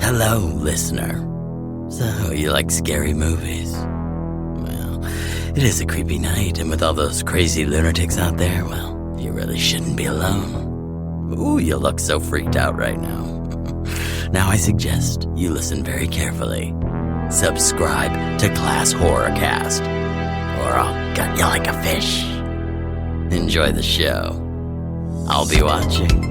Hello, listener. So, you like scary movies? Well, it is a creepy night, and with all those crazy lunatics out there, well, you really shouldn't be alone. Ooh, you look so freaked out right now. Now I suggest you listen very carefully. Subscribe to ClassHorrorCast, or I'll gut you like a fish. Enjoy the show. I'll be watching.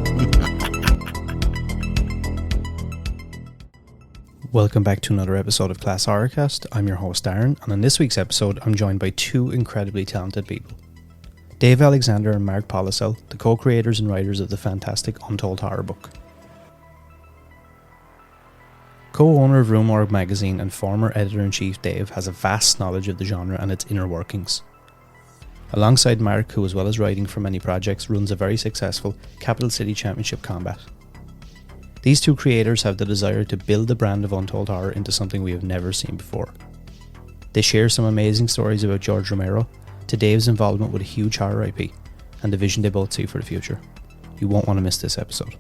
Welcome back to another episode of ClassHorrorCast. I'm your host Aran, and on this week's episode I'm joined by two incredibly talented people. Dave Alexander and Mark Pollesel, the co-creators and writers of the fantastic Untold Horror book. Co-owner of Rue Morgue magazine and former editor-in-chief Dave has a vast knowledge of the genre and its inner workings. Alongside Mark, who as well as writing for many projects runs a very successful Capital City Championship combat. These two creators have the desire to build the brand of Untold Horror into something we have never seen before. They share some amazing stories about George Romero, to Dave's involvement with a huge horror IP, and the vision they both see for the future. You won't want to miss this episode.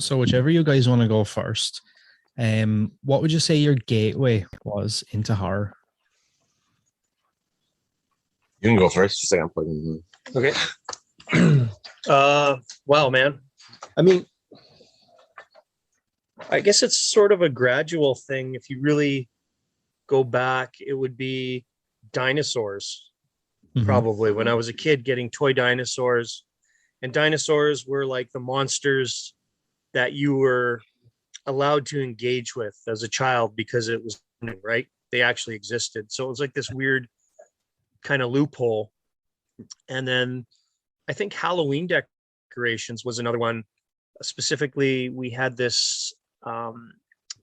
So whichever you guys want to go first, what would you say your gateway was into horror? You can go first. Just like I'm plugging in. Okay. Wow, man. I mean, I guess it's sort of a gradual thing. If you really go back, it would be dinosaurs. Probably when I was a kid, getting toy dinosaurs, and dinosaurs were like the monsters that you were allowed to engage with as a child because it was right. They actually existed. So it was like this weird kind of loophole. And then I think Halloween decorations was another one. Specifically, we had this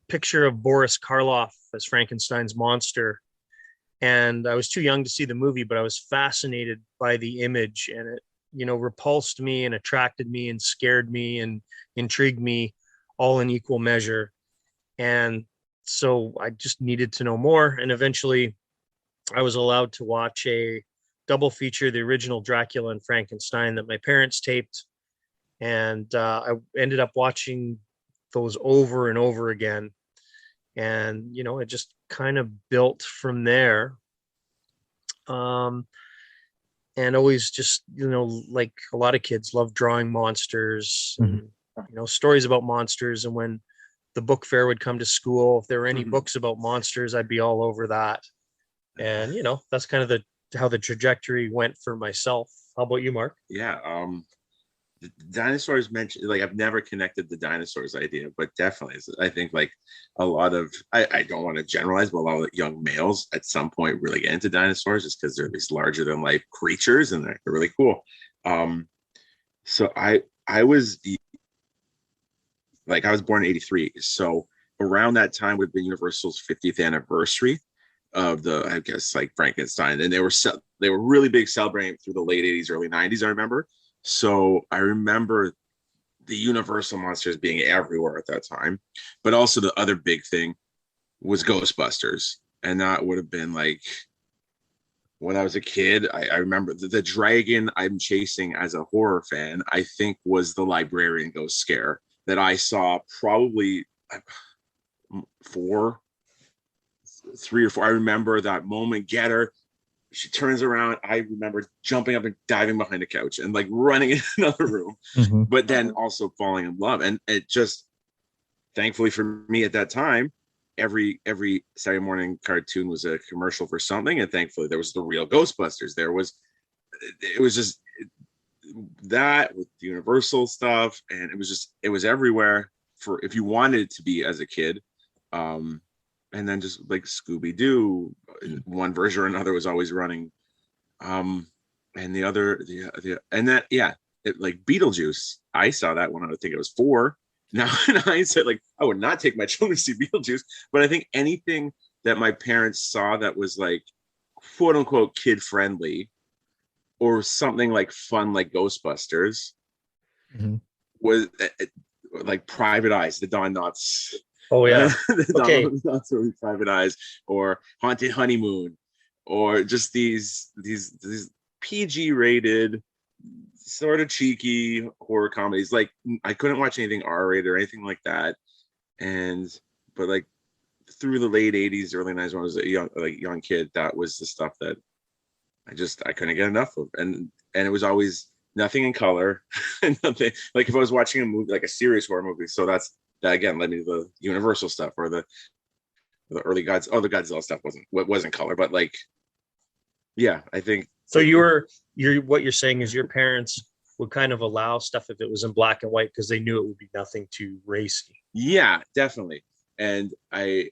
picture of Boris Karloff as Frankenstein's monster. And I was too young to see the movie, but I was fascinated by the image, and it, repulsed me and attracted me and scared me and intrigued me all in equal measure. And so I just needed to know more. And eventually I was allowed to watch a double feature, the original Dracula and Frankenstein, that my parents taped. And I ended up watching those over and over again. And, it just kind of built from there. And always just, like a lot of kids love drawing monsters, and, stories about monsters. And when the book fair would come to school, if there were any books about monsters, I'd be all over that. And, that's kind of how the trajectory went for myself. How about you, Mark? Yeah. The dinosaurs mentioned, like, I've never connected the dinosaurs idea, but definitely, I think like a lot of, I don't want to generalize, but a lot of young males at some point really get into dinosaurs just because they're these larger than life creatures and they're really cool. So I was born in 83. So around that time would have been Universal's 50th anniversary of I guess like Frankenstein. And they were really big celebrating through the late 80s, early 90s, I remember. So I remember the Universal monsters being everywhere at that time, but also the other big thing was Ghostbusters. And that would have been like, when I was a kid, I remember the dragon I'm chasing as a horror fan, I think was the librarian ghost scare that I saw probably 3 or 4. I remember that moment, get her. She turns around. I remember jumping up and diving behind the couch and like running in another room, but then also falling in love. And it just, thankfully for me at that time, every Saturday morning cartoon was a commercial for something. And thankfully there was the real Ghostbusters. It was just that with the Universal stuff. And it was everywhere for, if you wanted it to be as a kid. And then just like Scooby-Doo, one version or another was always running. And the other, and that, yeah, like Beetlejuice. I saw that when I think it was 4. Now in hindsight, like I would not take my children to see Beetlejuice, but I think anything that my parents saw that was like quote unquote kid friendly or something like fun, like Ghostbusters, was like Private Eyes, the Don Knotts. Oh yeah. Okay. Knotts movie, Private Eyes, or Haunted Honeymoon, or just these PG rated, sort of cheeky horror comedies. Like I couldn't watch anything R rated or anything like that. But like through the late 80s, early 90s, when I was a young kid, that was the stuff that I couldn't get enough of. And it was always nothing in color. Nothing like if I was watching a movie, like a serious horror movie. So that again led me to the Universal stuff, or the early Gods. Oh, the Godzilla stuff wasn't color, but like, yeah, I think so. What you're saying is your parents would kind of allow stuff if it was in black and white because they knew it would be nothing too racy. Yeah, definitely. And I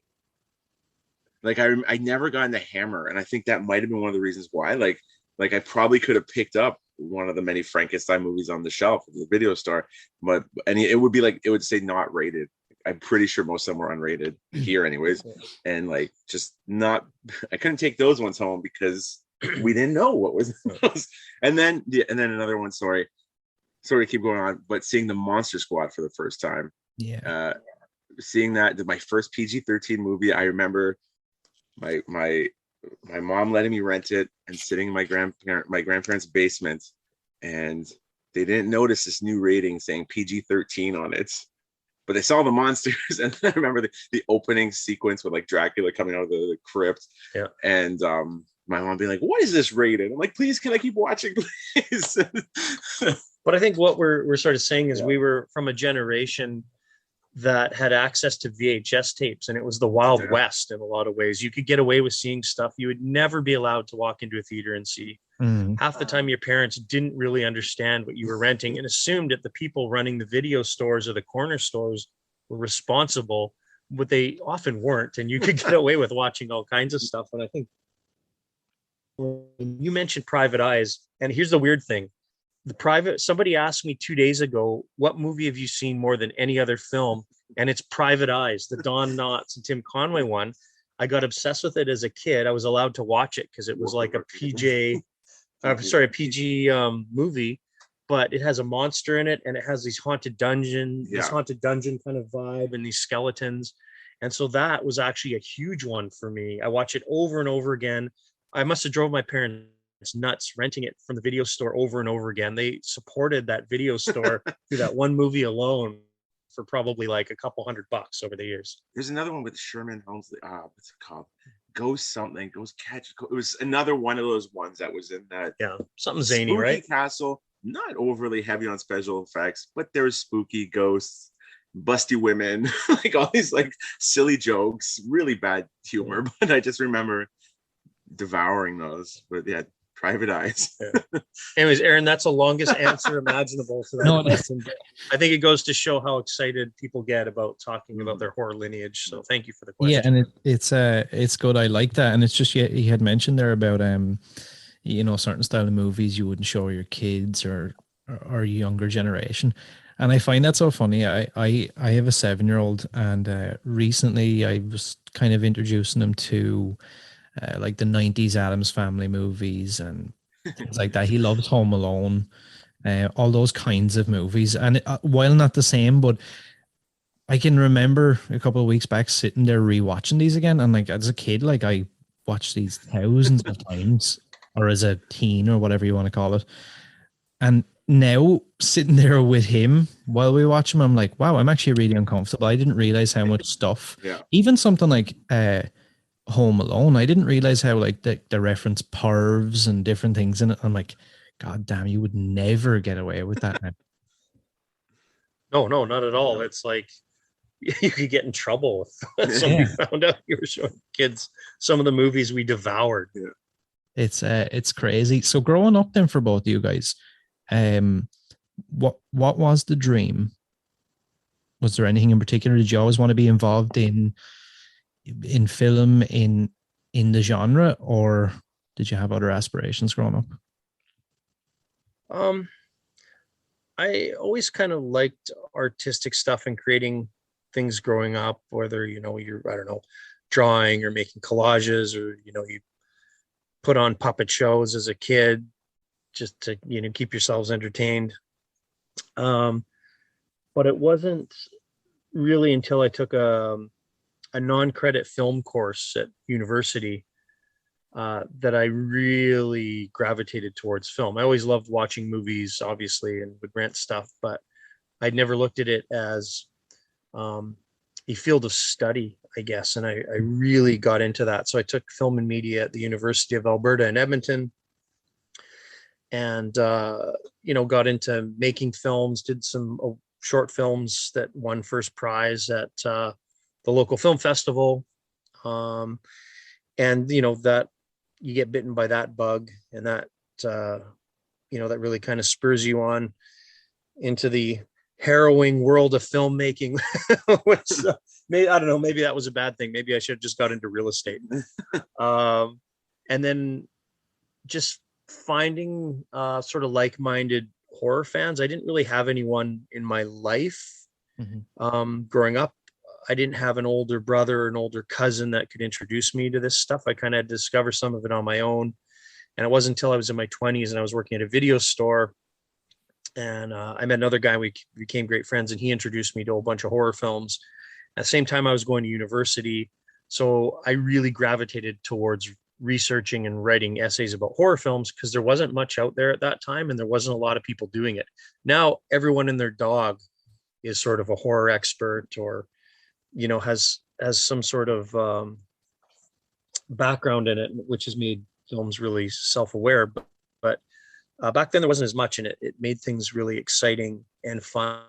never got into Hammer, and I think that might have been one of the reasons why. Like I probably could have picked up one of the many Frankenstein movies on the shelf of the video store, and it would be like, it would say not rated. I'm pretty sure most of them were unrated here anyways. And like, just not, I couldn't take those ones home because we didn't know what was those. And then another one, sorry to keep going on, but seeing the Monster Squad for the first time. Yeah. Seeing that, my first PG-13 movie, I remember my mom letting me rent it and sitting in my grandparents' basement, and they didn't notice this new rating saying PG-13 on it, but they saw the monsters. And I remember the opening sequence with like Dracula coming out of the crypt. Yeah. And my mom being like, "What is this rated?" I'm like, "Please, can I keep watching, please?" But I think what we're sort of saying is we were from a generation that had access to VHS tapes, and it was the Wild West in a lot of ways. You could get away with seeing stuff you would never be allowed to walk into a theater and see. Half the time your parents didn't really understand what you were renting and assumed that the people running the video stores or the corner stores were responsible, but they often weren't, and you could get away with watching all kinds of stuff. And I think you mentioned Private Eyes, and here's the weird thing. Somebody asked me 2 days ago, what movie have you seen more than any other film? And it's Private Eyes, the Don Knotts and Tim Conway one. I got obsessed with it as a kid. I was allowed to watch it because it was like a PG movie, but it has a monster in it, and it has this haunted dungeon kind of vibe, and these skeletons. And so that was actually a huge one for me. I watch it over and over again. I must have drove my parents nuts renting it from the video store over and over again. They supported that video store through that one movie alone for probably like a couple $100 over the years. There's another one with Sherman Helmsley. What's it called? Ghost Catch. It was another one of those ones that was in that. Yeah, something zany, spooky right? Castle, not overly heavy on special effects, but there was spooky ghosts, busty women, like all these like silly jokes, really bad humor. But I just remember devouring those. But yeah, Private Eyes. Yeah. Anyways, Aaron, that's the longest answer imaginable to that question. I think it goes to show how excited people get about talking about their horror lineage. So thank you for the question. Yeah, and it's good. I like that. And it's just, he had mentioned there about certain style of movies you wouldn't show your kids or younger generation. And I find that so funny. I have a 7-year-old, and recently I was kind of introducing him to like the 90s Addams Family movies and things like that. He loves Home Alone, all those kinds of movies. And while not the same, but I can remember a couple of weeks back sitting there rewatching these again. And like as a kid, like I watched these thousands of times, or as a teen or whatever you want to call it. And now sitting there with him while we watch him, I'm like, wow, I'm actually really uncomfortable. I didn't realize how much stuff, even something like Home Alone, I didn't realize how like the reference pervs and different things in it. I'm like, God damn, you would never get away with that now. No, not at all. It's like you could get in trouble if somebody found out you were showing kids some of the movies we devoured. Yeah. It's crazy. So growing up then for both of you guys, what was the dream? Was there anything in particular? Did you always want to be involved in film, in the genre, or did you have other aspirations growing up? I always kind of liked artistic stuff and creating things growing up, whether you're drawing or making collages, or you put on puppet shows as a kid just to keep yourselves entertained. but it wasn't really until I took a non-credit film course at university that I really gravitated towards film. I always loved watching movies, obviously, and would rent stuff, but I'd never looked at it as a field of study, I guess. And I really got into that. So I took film and media at the University of Alberta in Edmonton, and got into making films, did some short films that won first prize at the local film festival. And that you get bitten by that bug, and that that really kind of spurs you on into the harrowing world of filmmaking. Which, I don't know, maybe that was a bad thing. Maybe I should have just got into real estate. And then just finding sort of like-minded horror fans. I didn't really have anyone in my life growing up. I didn't have an older brother or an older cousin that could introduce me to this stuff. I kind of had to discover some of it on my own. And it wasn't until I was in my 20s and I was working at a video store, and I met another guy. We became great friends, and he introduced me to a bunch of horror films. At the same time, I was going to university. So I really gravitated towards researching and writing essays about horror films, because there wasn't much out there at that time, and there wasn't a lot of people doing it. Now, everyone and their dog is sort of a horror expert, or has some sort of background in it, which has made films really self-aware. But back then there wasn't as much in it. It made things really exciting and fun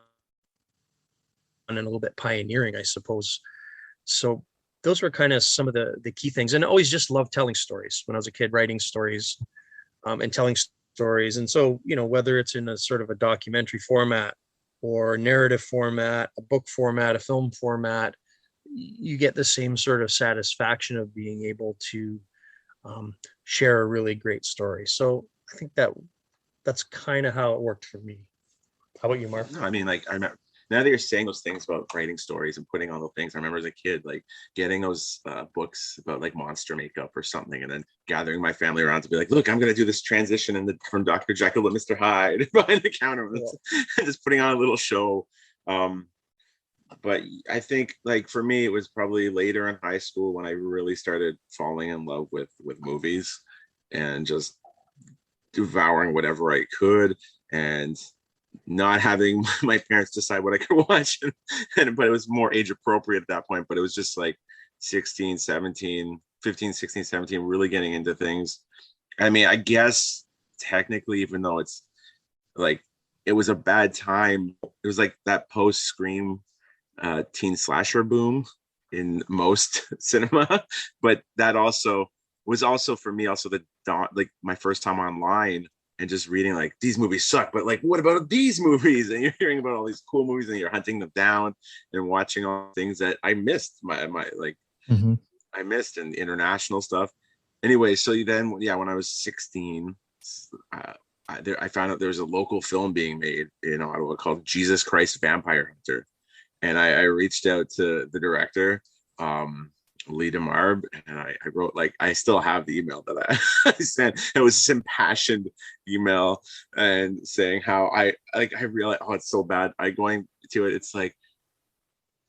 and a little bit pioneering, I suppose. So those were kind of some of the key things. And I always just loved telling stories when I was a kid, writing stories and telling stories. And so, whether it's in a sort of a documentary format or narrative format, a book format, a film format, you get the same sort of satisfaction of being able to share a really great story. So I think that's kind of how it worked for me. How about you, Mark? No, I mean, like, I remember, now that you're saying those things about writing stories and putting on those things, I remember as a kid, like getting those books about like monster makeup or something, and then gathering my family around to be like, look, I'm going to do this transition from Dr. Jekyll to Mr. Hyde behind the counter, and just putting on a little show. But I think, like, for me, it was probably later in high school when I really started falling in love with movies and just devouring whatever I could, and not having my parents decide what I could watch. But it was more age appropriate at that point. But it was just like 15, 16, 17, really getting into things. I mean, I guess technically, even though it's like, it was a bad time, it was like that post-Scream teen slasher boom in most cinema. But that also was for me also like my first time online and just reading like, these movies suck, but like, what about these movies? And you're hearing about all these cool movies and you're hunting them down and watching all things that I missed I missed, and international stuff. Anyway, so then, when I was 16, I found out there was a local film being made in Ottawa called Jesus Christ Vampire Hunter. And I reached out to the director, Lee DeMarb, and I wrote, like, I still have the email that I sent. It was this impassioned email and saying how I realized, oh, it's so bad. It's like,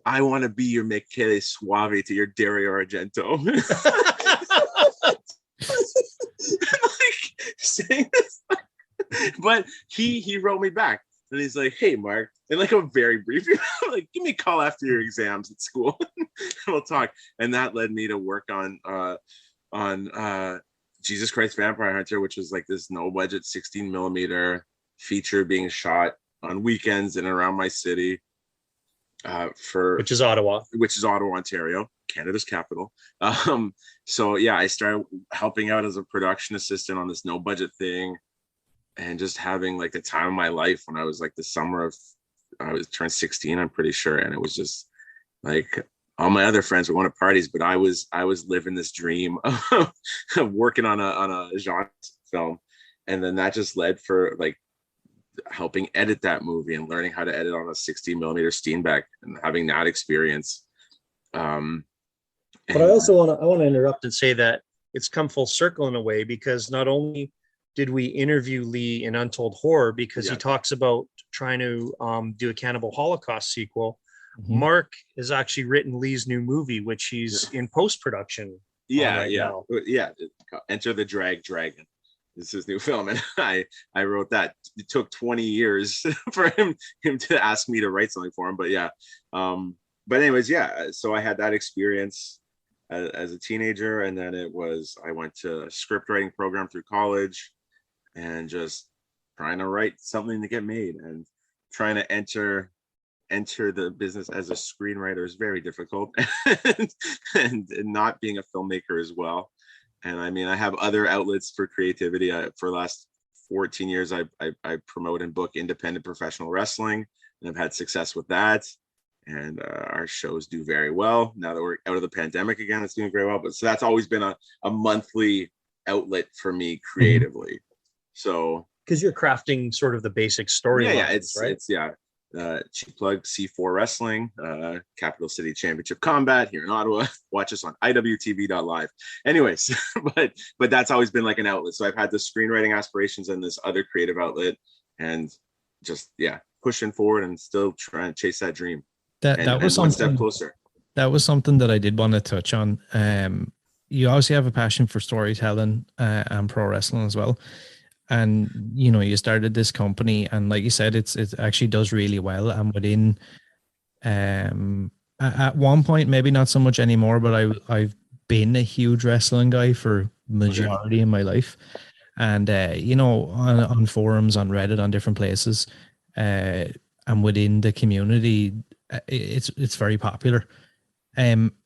I want to be your Michele Suave to your Dario Argento. Like, saying this, but he wrote me back. And he's like, hey, Mark, in like a very brief, like, give me a call after your exams at school and we'll talk. And that led me to work on Jesus Christ Vampire Hunter, which was like this no budget 16 millimeter feature being shot on weekends in and around my city. Which is Ottawa, Ontario, Canada's capital. So yeah, I started helping out as a production assistant on this no budget thing. And just having like the time of my life when I was like the summer of, I was turned 16, I'm pretty sure. And it was just like, all my other friends were going to parties, but I was living this dream of working on a genre film. And then that just led for like helping edit that movie and learning how to edit on a 16 millimeter Steenbeck and having that experience. But I also want to interrupt and say that it's come full circle in a way, because not only did we interview Lee in Untold Horror, because he talks about trying to do a Cannibal Holocaust sequel. Mhm. Mark has actually written Lee's new movie, which he's in post-production right now. Enter the Dragon. This is his new film, and I wrote that. It took 20 years for him to ask me to write something for him, but yeah. But anyways, yeah. So I had that experience as a teenager, and then I went to a script writing program through college, and just trying to write something to get made, and trying to enter the business as a screenwriter is very difficult, and not being a filmmaker as well. And I mean, I have other outlets for creativity. For the last 14 years, I promote and book independent professional wrestling, and I've had success with that. And our shows do very well. Now that we're out of the pandemic again, it's doing very well. But so that's always been a monthly outlet for me creatively. Mm-hmm. So because you're crafting sort of the basic story. Yeah, it's cheap plug C4 Wrestling, Capital City Championship Combat here in Ottawa. Watch us on iwtv.live. Anyways, but that's always been like an outlet. So I've had the screenwriting aspirations and this other creative outlet, and just pushing forward and still trying to chase that dream. That was something, one step closer. That was something that I did want to touch on. You obviously have a passion for storytelling and pro wrestling as well. And, you know, you started this company, and like you said, it actually does really well. And within, at one point, maybe not so much anymore, but I've been a huge wrestling guy for majority in my life. And, you know, on forums, on Reddit, on different places, and within the community, it's very popular.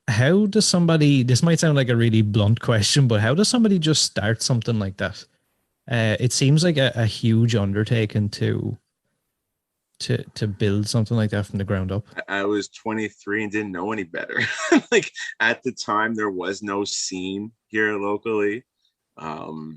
How does somebody, this might sound like a really blunt question, but how does somebody just start something like that? It seems like a huge undertaking to build something like that from the ground up. I was 23 and didn't know any better. Like at the time, there was no scene here locally. Like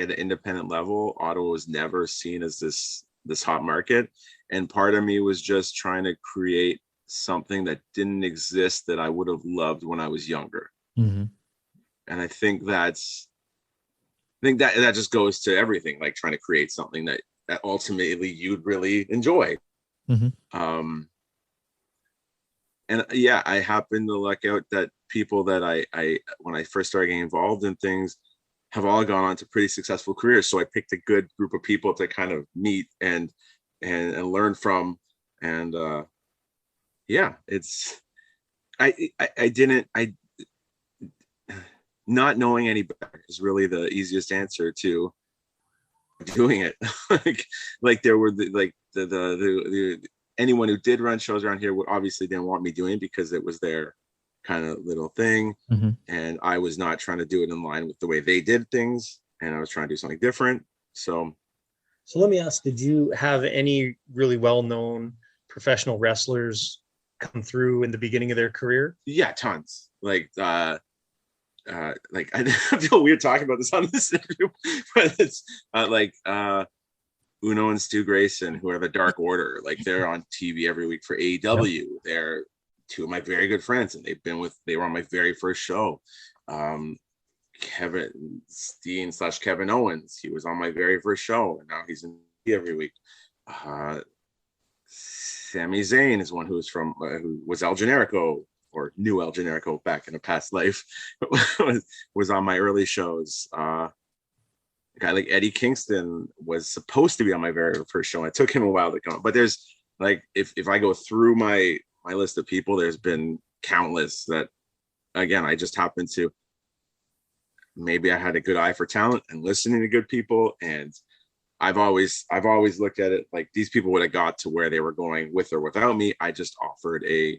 at an independent level, Ottawa was never seen as this hot market. And part of me was just trying to create something that didn't exist that I would have loved when I was younger. Mm-hmm. And I think that just goes to everything, like trying to create something that ultimately you'd really enjoy. Mm-hmm. And I happened to luck out that people that I when I first started getting involved in things have all gone on to pretty successful careers. So I picked a good group of people to kind of meet and learn from. And not knowing any better is really the easiest answer to doing it. like there were the anyone who did run shows around here would obviously didn't want me doing it because it was their kind of little thing. Mm-hmm. And I was not trying to do it in line with the way they did things, and I was trying to do something different. So let me ask, did you have any really well-known professional wrestlers come through in the beginning of their career? Yeah, tons. I feel weird talking about this on this interview, but it's Uno and Stu Grayson, who are the Dark Order. Like they're on TV every week for AEW. Yep. They're two of my very good friends, and they were on my very first show. Kevin Steen / Kevin Owens, he was on my very first show, and now he's in every week. Sami Zayn is one who was El Generico, or knew El Generico back in a past life, was on my early shows. A guy like Eddie Kingston was supposed to be on my very first show. It took him a while to come. But there's like, if I go through my list of people, there's been countless that, again, I just happened to, maybe I had a good eye for talent and listening to good people. And I've always looked at it like these people would have got to where they were going with or without me. I just offered a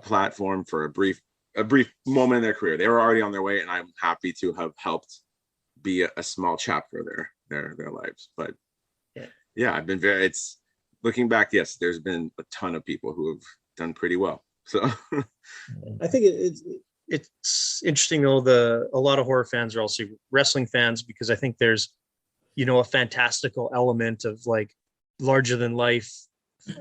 platform for a brief moment in their career. They were already on their way, and I'm happy to have helped be a small chapter of their lives. But I've been it's looking back, yes, there's been a ton of people who have done pretty well. So I think it's interesting though, a lot of horror fans are also wrestling fans, because I think there's, you know, a fantastical element of like larger than life,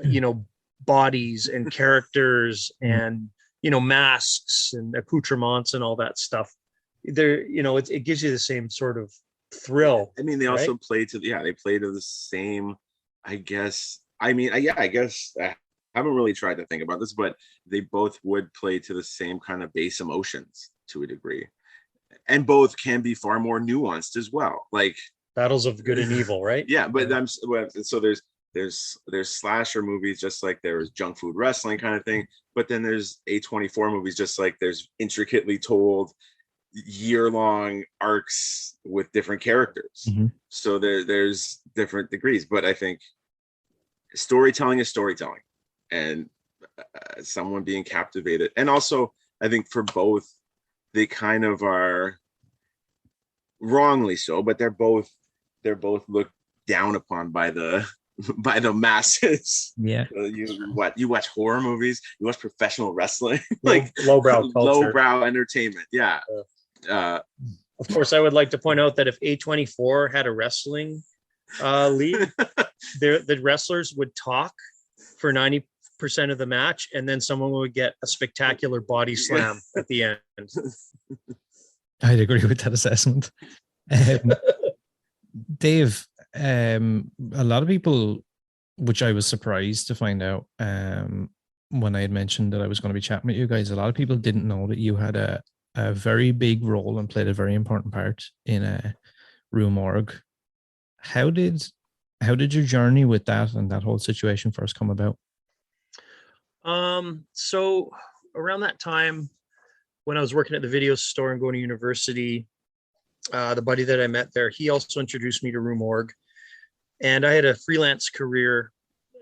you know, bodies and characters and, you know, masks and accoutrements and all that stuff. There, you know, it gives you the same sort of thrill. I mean, they also play to the same, I guess. I mean, I guess I haven't really tried to think about this, but they both would play to the same kind of base emotions to a degree, and both can be far more nuanced as well. Like battles of good and evil, right? Yeah, but so there's slasher movies just like there's junk food wrestling kind of thing, but then there's A24 movies just like there's intricately told year-long arcs with different characters. Mm-hmm. So there's different degrees, but I think storytelling is storytelling, and someone being captivated, and also I think for both they kind of are wrongly so, but they're both looked down upon by the masses. Yeah. You watch horror movies, you watch professional wrestling, like lowbrow culture, lowbrow entertainment. Yeah. Of course, I would like to point out that if A24 had a wrestling league, the wrestlers would talk for 90% of the match, and then someone would get a spectacular body slam at the end. I'd agree with that assessment. Dave, a lot of people, which I was surprised to find out when I had mentioned that I was going to be chatting with you guys, a lot of people didn't know that you had a very big role and played a very important part in Rue Morgue. How did your journey with that and that whole situation first come about? So around that time, when I was working at the video store and going to university, the buddy that I met there, he also introduced me to Rue Morgue. And I had a freelance career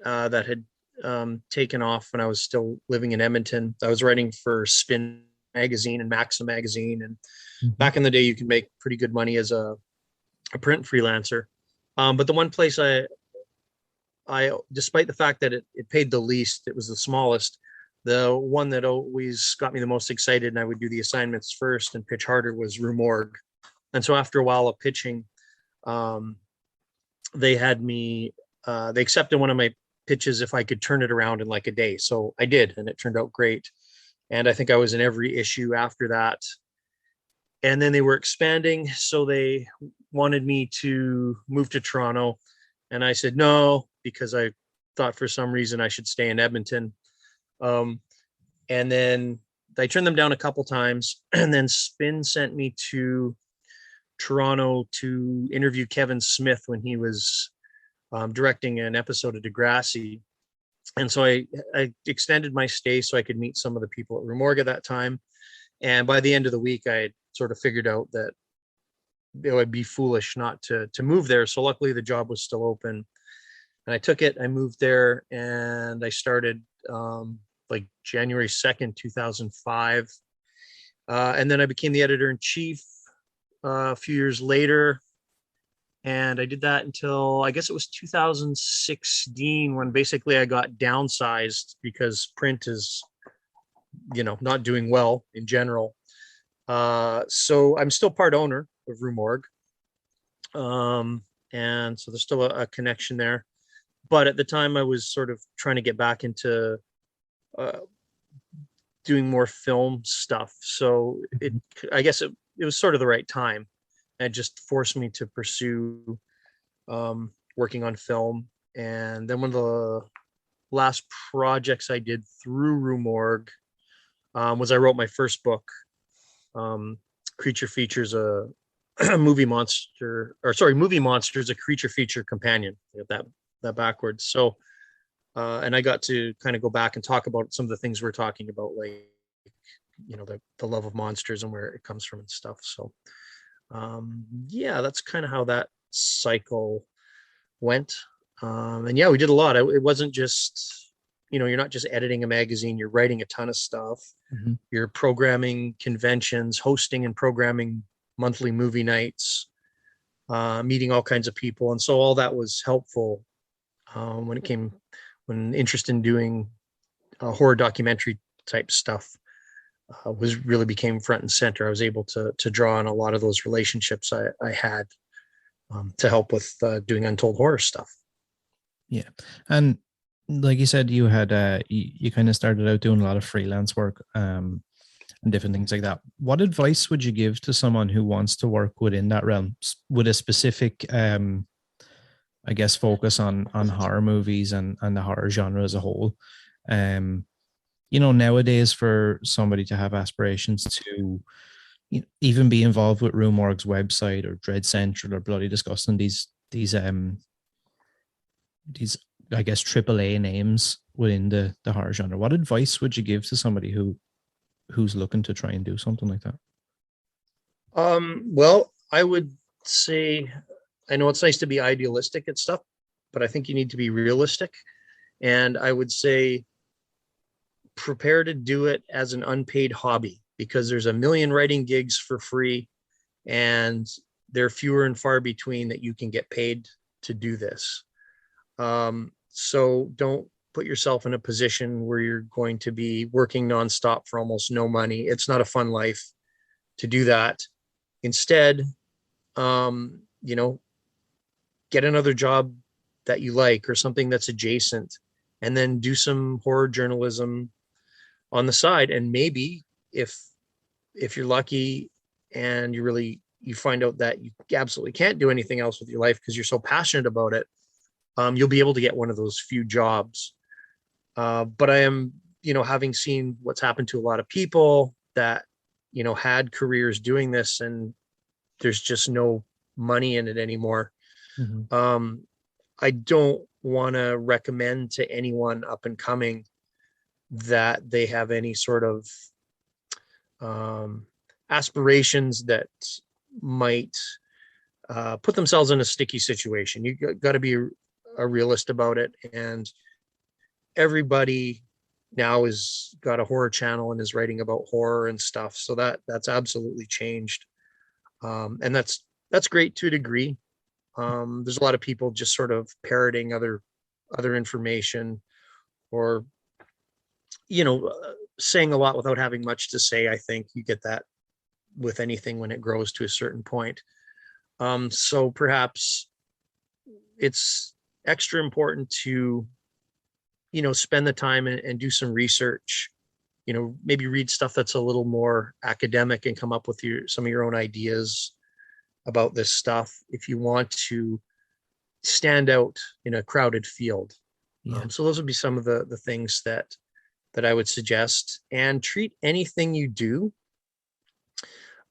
that had taken off when I was still living in Edmonton. I was writing for Spin magazine and Maxim magazine. And back in the day, you could make pretty good money as a print freelancer. But the one place I despite the fact that it paid the least, it was the smallest, the one that always got me the most excited and I would do the assignments first and pitch harder was Rue Morgue. And so after a while of pitching, they had me, they accepted one of my pitches if I could turn it around in like a day. So I did, and it turned out great. And I think I was in every issue after that. And then they were expanding. So they wanted me to move to Toronto. And I said no, because I thought for some reason I should stay in Edmonton. And then I turned them down a couple times. And then Spin sent me to Toronto to interview Kevin Smith when he was directing an episode of Degrassi. And so I extended my stay so I could meet some of the people at Rue Morgue at that time. And by the end of the week, I had sort of figured out that it would be foolish not to move there. So luckily the job was still open. And I took it, I moved there, and I started like January 2nd, 2005. And then I became the editor-in-chief a few years later. And I did that until, I guess it was 2016, when basically I got downsized because print is, not doing well in general. So I'm still part owner of Rue Morgue. And so there's still a connection there. But at the time I was sort of trying to get back into doing more film stuff. So I guess it was sort of the right time. It just forced me to pursue working on film. And then one of the last projects I did through Rue Morgue was I wrote my first book. Creature Features, a movie monster, Movie Monsters, a creature feature companion. That backwards. So, and I got to kind of go back and talk about some of the things we're talking about, like, the love of monsters and where it comes from and stuff. So, yeah, that's kind of how that cycle went. And yeah, we did a lot. It wasn't just, you're not just editing a magazine, you're writing a ton of stuff. Mm-hmm. You're programming conventions, hosting and programming monthly movie nights, meeting all kinds of people. And so all that was helpful when interest in doing horror documentary type stuff really became front and center. I was able to draw on a lot of those relationships I had to help with doing Untold Horror stuff. Yeah. And like you said, you had you kind of started out doing a lot of freelance work. and different things like that. What advice would you give to someone who wants to work within that realm with a specific, I guess, focus on horror movies and the horror genre as a whole? Nowadays, for somebody to have aspirations to even be involved with Rue Morgue's website or Dread Central or Bloody Disgusting, these I guess AAA names within the horror genre, what advice would you give to somebody who's looking to try and do something like that? Well, I would say, I know it's nice to be idealistic and stuff, but I think you need to be realistic. And I would say prepare to do it as an unpaid hobby, because there's a million writing gigs for free, and they're fewer and far between that you can get paid to do this. So don't put yourself in a position where you're going to be working nonstop for almost no money. It's not a fun life to do that. Instead, get another job that you like or something that's adjacent, and then do some horror journalism on the side. And maybe if you're lucky and you find out that you absolutely can't do anything else with your life because you're so passionate about it, you'll be able to get one of those few jobs. But I am, having seen what's happened to a lot of people that, had careers doing this, and there's just no money in it anymore. Mm-hmm. I don't want to recommend to anyone up and coming that they have any sort of aspirations that might put themselves in a sticky situation. You got to be a realist about it. And everybody now is got a horror channel and is writing about horror and stuff. So that's absolutely changed. And that's great to a degree. There's a lot of people just sort of parroting other information, or, saying a lot without having much to say. I think you get that with anything when it grows to a certain point. So perhaps it's extra important to, spend the time and do some research, maybe read stuff that's a little more academic and come up with some of your own ideas about this stuff if you want to stand out in a crowded field. Yeah. So those would be some of the things that I would suggest, and treat anything you do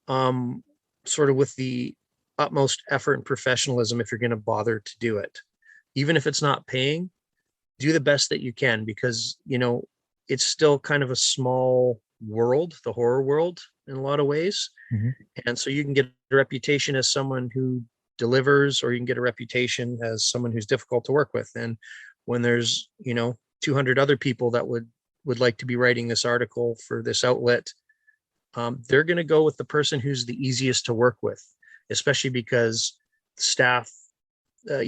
sort of with the utmost effort and professionalism if you're going to bother to do it. Even if it's not paying, do the best that you can, because, it's still kind of a small world, the horror world, in a lot of ways. Mm-hmm. And so you can get a reputation as someone who delivers, or you can get a reputation as someone who's difficult to work with. And when there's, 200 other people that would like to be writing this article for this outlet, they're going to go with the person who's the easiest to work with, especially because staffs at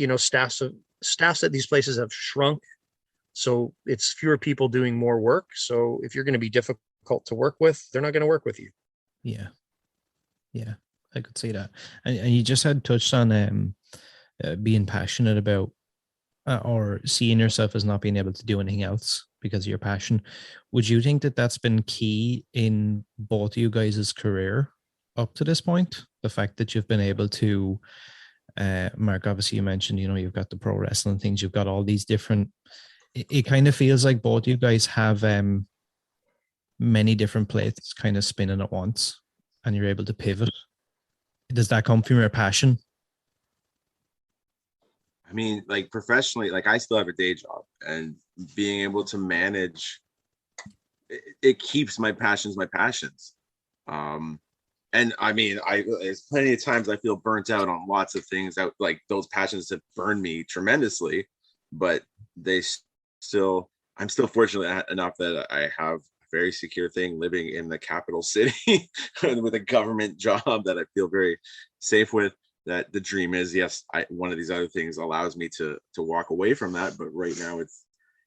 these places have shrunk. So it's fewer people doing more work. So if you're going to be difficult to work with, they're not going to work with you. Yeah. I could see that. And you just had touched on being passionate about or seeing yourself as not being able to do anything else because of your passion. Would you think that that's been key in both of you guys' career up to this point? The fact that you've been able to, Mark, obviously you mentioned, you've got the pro wrestling things, you've got all these different, it kind of feels like both you guys have many different plates kind of spinning at once, and you're able to pivot. Does that come from your passion? I mean, like professionally, like I still have a day job, and being able to manage it keeps my passions. And I mean, there's plenty of times I feel burnt out on lots of things that, like, those passions have burned me tremendously, but I'm still fortunate enough that I have a very secure thing living in the capital city with a government job that I feel very safe with. That the dream is, yes, one of these other things allows me to walk away from that, but right now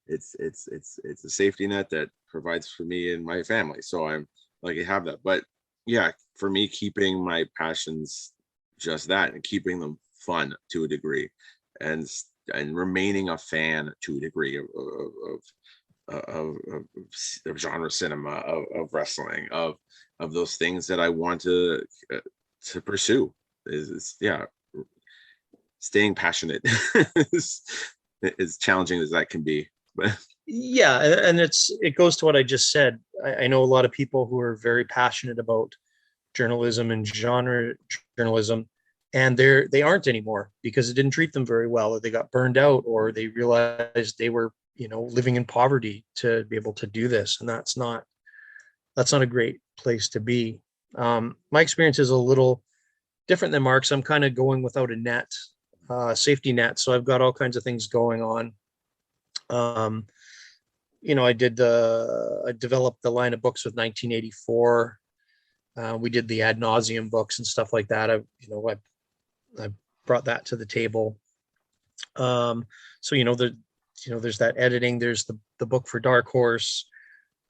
it's a safety net that provides for me and my family. So I'm lucky to have that. But yeah, for me, keeping my passions just that, and keeping them fun to a degree, and remaining a fan to a degree of of genre cinema, of wrestling, of those things that I want to pursue. Is yeah, staying passionate is as challenging as that can be. But Yeah, and it goes to what I just said. I know a lot of people who are very passionate about journalism and genre journalism, and they aren't anymore because it didn't treat them very well, or they got burned out, or they realized they were, living in poverty to be able to do this, and that's not a great place to be. My experience is a little different than Mark's. I'm kind of going without a net, safety net, so I've got all kinds of things going on. I developed the line of books with 1984. We did the ad nauseum books and stuff like that. I brought that to the table. There's that editing. There's the book for Dark Horse.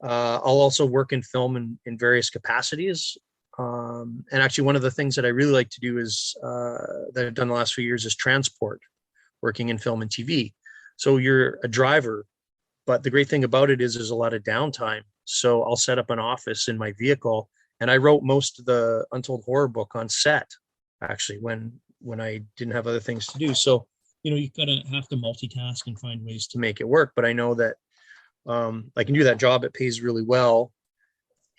I'll also work in film in various capacities. And actually, one of the things that I really like to do is that I've done the last few years is transport, working in film and TV. So you're a driver, but the great thing about it is there's a lot of downtime. So I'll set up an office in my vehicle, and I wrote most of the Untold Horror book on set, actually, when I didn't have other things to do. So, you have to multitask and find ways to make it work. But I know that I can do that job. It pays really well,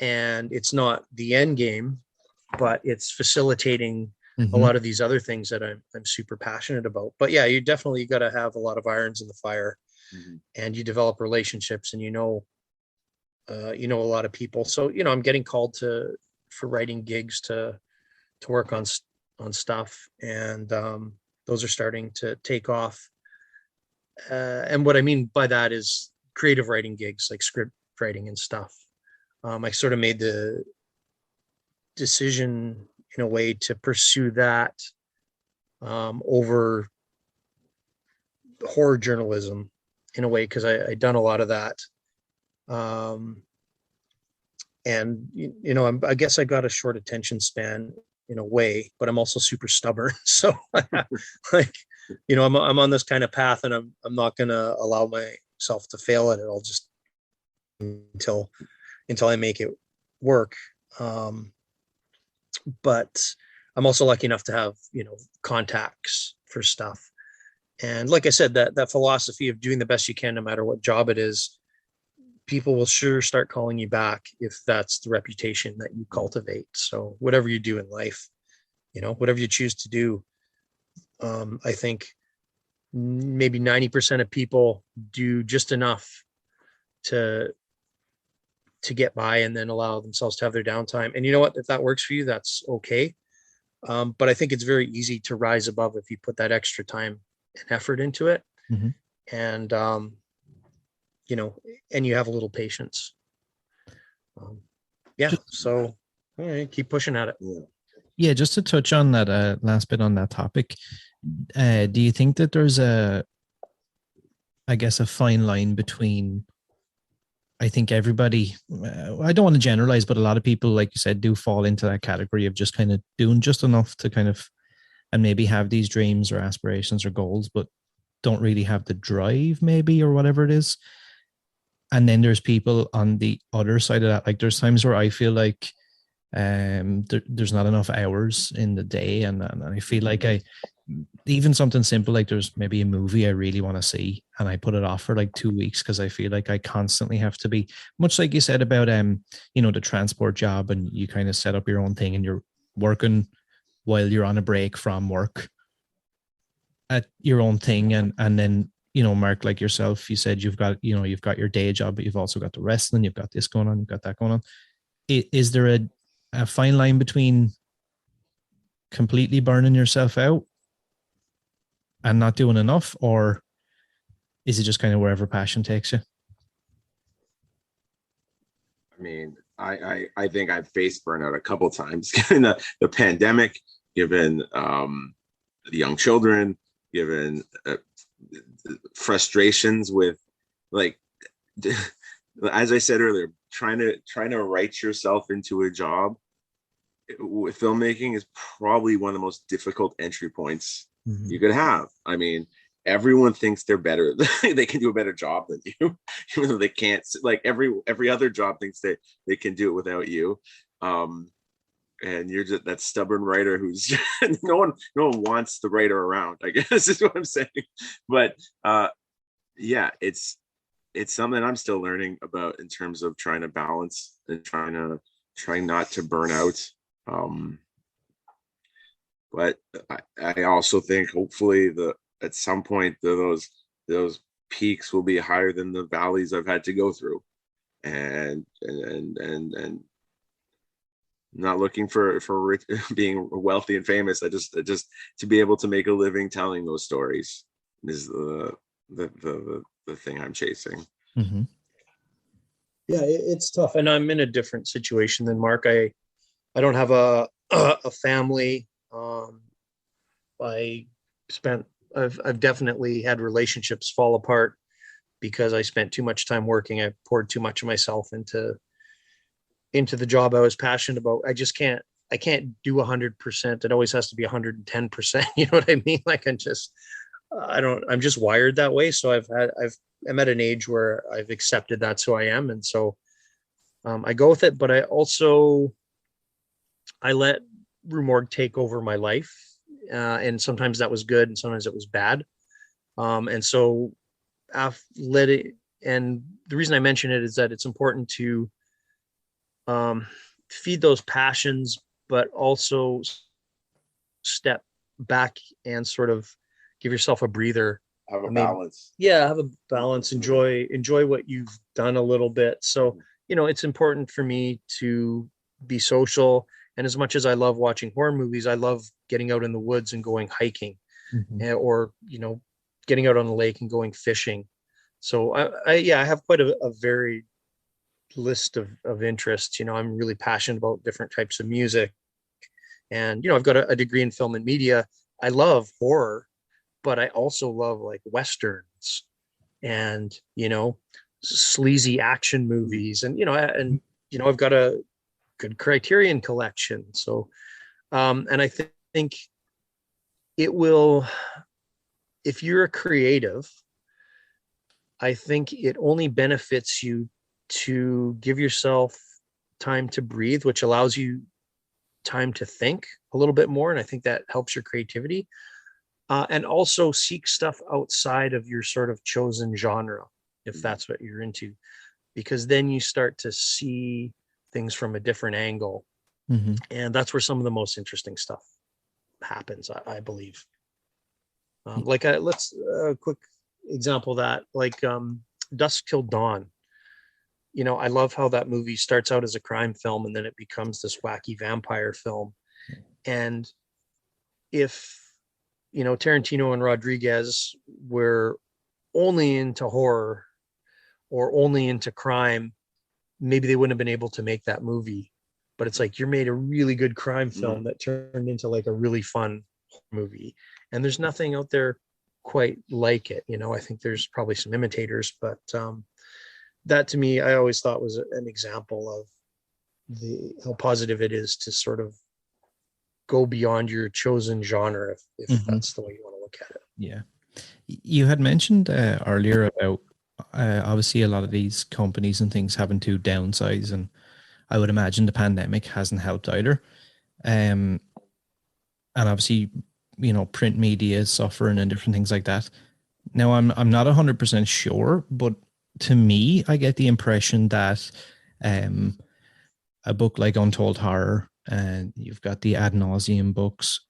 and it's not the end game, but it's facilitating a lot of these other things that I'm super passionate about. But yeah, you definitely got to have a lot of irons in the fire, and you develop relationships, and a lot of people. So I'm getting called for writing gigs to work on stuff, and those are starting to take off. And what I mean by that is creative writing gigs, like script writing and stuff. I sort of made the decision in a way to pursue that over horror journalism in a way, because I'd done a lot of that. And I guess I got a short attention span in a way, but I'm also super stubborn. So I'm on this kind of path, and I'm not going to allow myself to fail at it. I'll just until I make it work. But I'm also lucky enough to have, contacts for stuff. And like I said, that philosophy of doing the best you can, no matter what job it is, people will sure start calling you back if that's the reputation that you cultivate. So whatever you do in life, whatever you choose to do, I think maybe 90% of people do just enough to get by, and then allow themselves to have their downtime. And you know what, if that works for you, that's okay. But I think it's very easy to rise above if you put that extra time and effort into it. And, and you have a little patience. So all right, keep pushing at it. Yeah, just to touch on that last bit on that topic, do you think that there's a fine line between, I think everybody, I don't want to generalize, but a lot of people, like you said, do fall into that category of just kind of doing just enough to kind of, and maybe have these dreams or aspirations or goals, but don't really have the drive maybe, or whatever it is. And then there's people on the other side of that. Like there's times where I feel like there's not enough hours in the day. And I feel like even something simple, like there's maybe a movie I really want to see, and I put it off for like 2 weeks because I feel like I constantly have to be, much like you said about the transport job, and you kind of set up your own thing and you're working while you're on a break from work at your own thing. And then, Mark, like yourself, you said you've got your day job, but you've also got the wrestling, you've got this going on, you've got that going on. Is there a fine line between completely burning yourself out and not doing enough, or is it just kind of wherever passion takes you? I mean, I think I've faced burnout a couple of times, given the pandemic, given the young children, given frustrations with, like, as I said earlier, trying to write yourself into a job with filmmaking is probably one of the most difficult entry points you could have. I mean, everyone thinks they're better. They can do a better job than you, even though they can't. Like every other job thinks they can do it without you. And you're just that stubborn writer who's no one wants the writer around, I guess is what I'm saying. But yeah, it's something I'm still learning about in terms of trying to balance and trying not to burn out. But I also think hopefully at some point those peaks will be higher than the valleys I've had to go through, and not looking for being wealthy and famous. I just to be able to make a living telling those stories is the thing I'm chasing. Mm-hmm. Yeah, it's tough, and I'm in a different situation than Mark. I don't have a family. I've definitely had relationships fall apart because I spent too much time working. I poured too much of myself into the job I was passionate about. I can't do 100%. It always has to be 110%. You know what I mean? Like I'm just wired that way. So I'm at an age where I've accepted that's who I am. And so I go with it, but I let Rue Morgue take over my life. And sometimes that was good and sometimes it was bad. And so I've let it, and the reason I mention it is that it's important to feed those passions, but also step back and sort of give yourself a breather. Have a balance. Yeah, have a balance. Enjoy what you've done a little bit. So, it's important for me to be social. And as much as I love watching horror movies, I love getting out in the woods and going hiking, or, getting out on the lake and going fishing. So I have quite a varied list of interests. I'm really passionate about different types of music, and I've got a degree in film and media. I love horror, but I also love like westerns and sleazy action movies, and I've got a good Criterion collection. So and I think it will, if you're a creative, I think it only benefits you to give yourself time to breathe, which allows you time to think a little bit more. And I think that helps your creativity. And also seek stuff outside of your sort of chosen genre, if that's what you're into, because then you start to see things from a different angle. Mm-hmm. And that's where some of the most interesting stuff happens, I believe. Let's a quick example of that, like Dusk Till Dawn. I love how that movie starts out as a crime film and then it becomes this wacky vampire film. And if Tarantino and Rodriguez were only into horror or only into crime, maybe they wouldn't have been able to make that movie. But it's like, you're made a really good crime film that turned into like a really fun movie. And there's nothing out there quite like it. I think there's probably some imitators, but that to me, I always thought was an example of how positive it is to sort of go beyond your chosen genre, if that's the way you want to look at it. Yeah. You had mentioned earlier about obviously a lot of these companies and things having to downsize, and I would imagine the pandemic hasn't helped either. And obviously, print media is suffering and different things like that. Now, I'm not 100% sure, but to me, I get the impression that a book like Untold Horror, and you've got the Ad Nauseam books,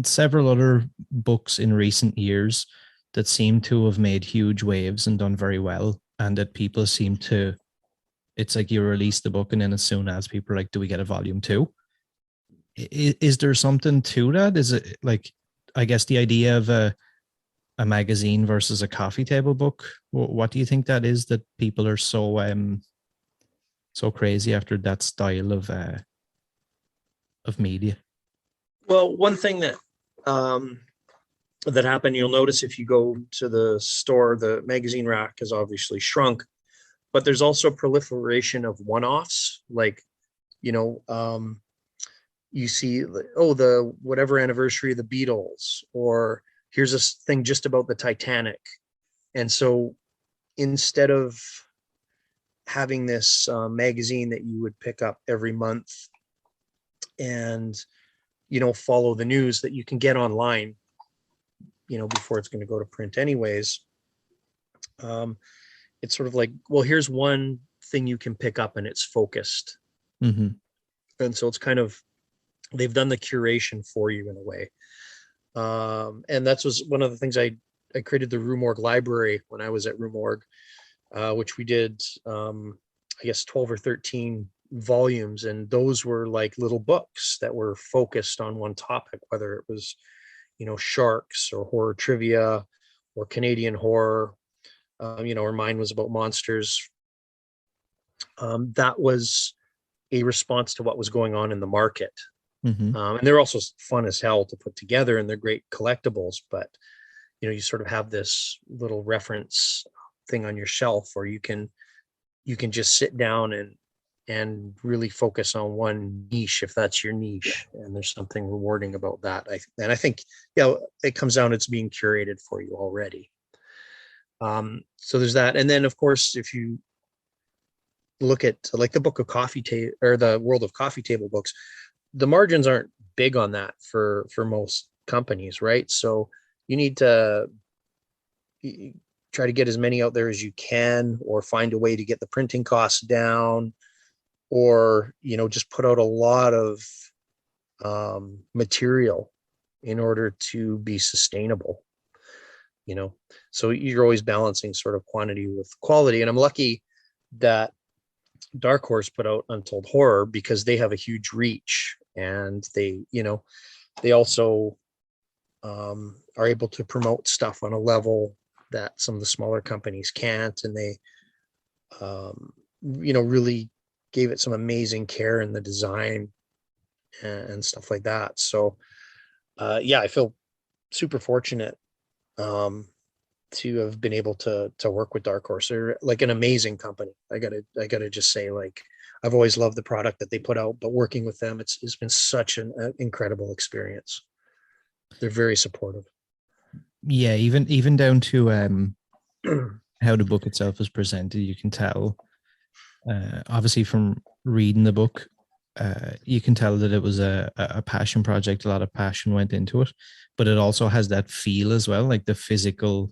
several other books in recent years that seem to have made huge waves and done very well, and that people seem to, it's like you release the book and then as soon as people are like, do we get a volume 2? Is there something to that? Is it like, I guess the idea of a magazine versus a coffee table book? What do you think that is, that people are so crazy after that style of media? Well, one thing that happened, you'll notice if you go to the store, the magazine rack has obviously shrunk, but there's also proliferation of one-offs, like, you see, the whatever anniversary of the Beatles, or here's a thing just about the Titanic. And so instead of having this magazine that you would pick up every month and, follow the news that you can get online, before it's going to go to print anyways. It's sort of like, well, here's one thing you can pick up and it's focused. Mm-hmm. And so it's kind of, they've done the curation for you in a way. And that was one of the things I created the Rue Morgue library when I was at Rue Morgue, which we did, I guess 12 or 13 volumes. And those were like little books that were focused on one topic, whether it was, sharks or horror trivia or Canadian horror, or mine was about monsters. That was a response to what was going on in the market. Mm-hmm. And they're also fun as hell to put together, and they're great collectibles, but you sort of have this little reference thing on your shelf where you can just sit down and really focus on one niche, if that's your niche. And there's something rewarding about that. I think, it comes down, it's being curated for you already. So there's that. And then of course, if you look at like the book of coffee table or the World of Coffee Table books, the margins aren't big on that for most companies, right? So you need to try to get as many out there as you can, or find a way to get the printing costs down, or just put out a lot of material in order to be sustainable. So you're always balancing sort of quantity with quality. And I'm lucky that Dark Horse put out Untold Horror, because they have a huge reach, and they also are able to promote stuff on a level that some of the smaller companies can't. And they, really gave it some amazing care in the design and stuff like that. So, I feel super fortunate to have been able to work with Dark Horse. They're like an amazing company. I gotta just say, like, I've always loved the product that they put out, but working with them, it's been such an incredible experience. They're very supportive. Yeah, even down to how the book itself is presented, you can tell. Obviously, from reading the book, you can tell that it was a passion project. A lot of passion went into it, but it also has that feel as well, like the physical.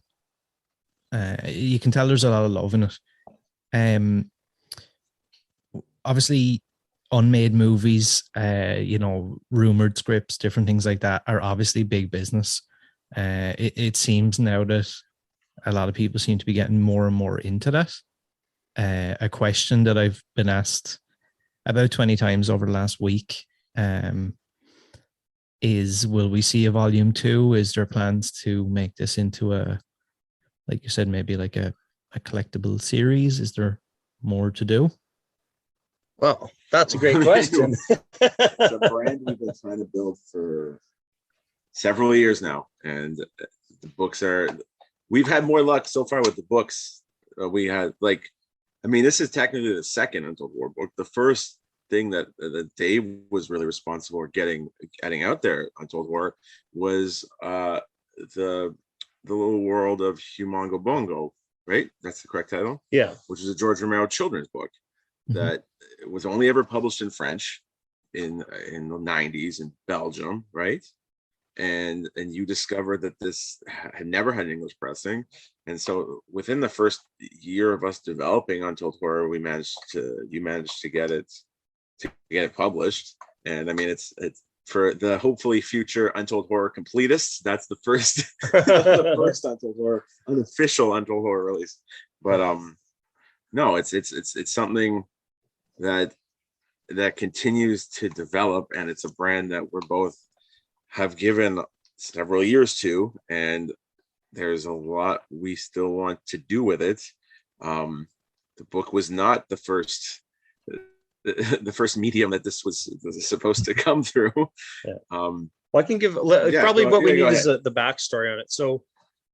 You can tell there's a lot of love in it. Obviously, unmade movies, rumored scripts, different things like that are obviously big business. It seems now that a lot of people seem to be getting more and more into that. A question that I've been asked about 20 times over the last week is, will we see a volume 2? Is there plans to make this into a, like you said, maybe like a collectible series? Is there more to do? Well, that's a great question. It's a brand we've been trying to build for several years now, and the books we've had more luck so far with the books. We had this is technically the second Untold Horror book. The first thing that Dave was really responsible for getting out there, Untold Horror, was the Little World of Humongo Bongo, right? That's the correct title? Yeah. Which is a George Romero children's book that was only ever published in French in the 90s in Belgium, right? And you discovered that this had never had an English pressing. And so within the first year of us developing Untold Horror, you managed to get it published. And I mean, it's for the hopefully future Untold Horror completists. That's the first the first Untold Horror, unofficial Untold Horror release. But no, it's something that continues to develop, and it's a brand that we're both have given several years to, and there's a lot we still want to do with it. The book was not the first medium that this was supposed to come through. Yeah. Well, I can give probably what we need is the backstory on it. So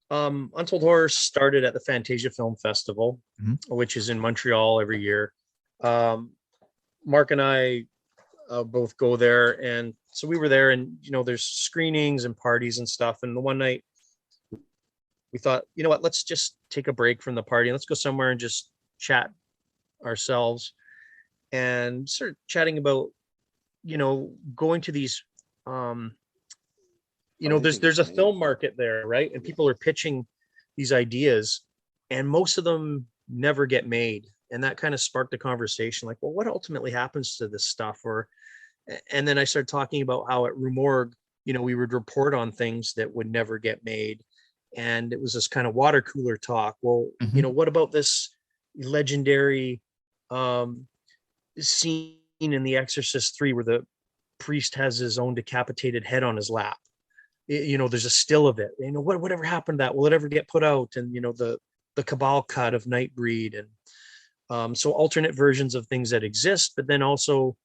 Untold Horror started at the Fantasia Film Festival, which is in Montreal every year. Mark and I both go there, and so we were there, and there's screenings and parties and stuff. And the one night we thought, you know what, let's just take a break from the party. Let's go somewhere and just chat ourselves and start chatting about, going to these, there's a film market there, right? And people are pitching these ideas and most of them never get made. And that kind of sparked a conversation like, well, what ultimately happens to this stuff? And then I started talking about how at Rue Morgue, we would report on things that would never get made. And it was this kind of water cooler talk. Well, what about this legendary scene in The Exorcist 3 where the priest has his own decapitated head on his lap? There's a still of it. Whatever happened to that? Will it ever get put out? And the Cabal cut of Nightbreed, and so alternate versions of things that exist, but then also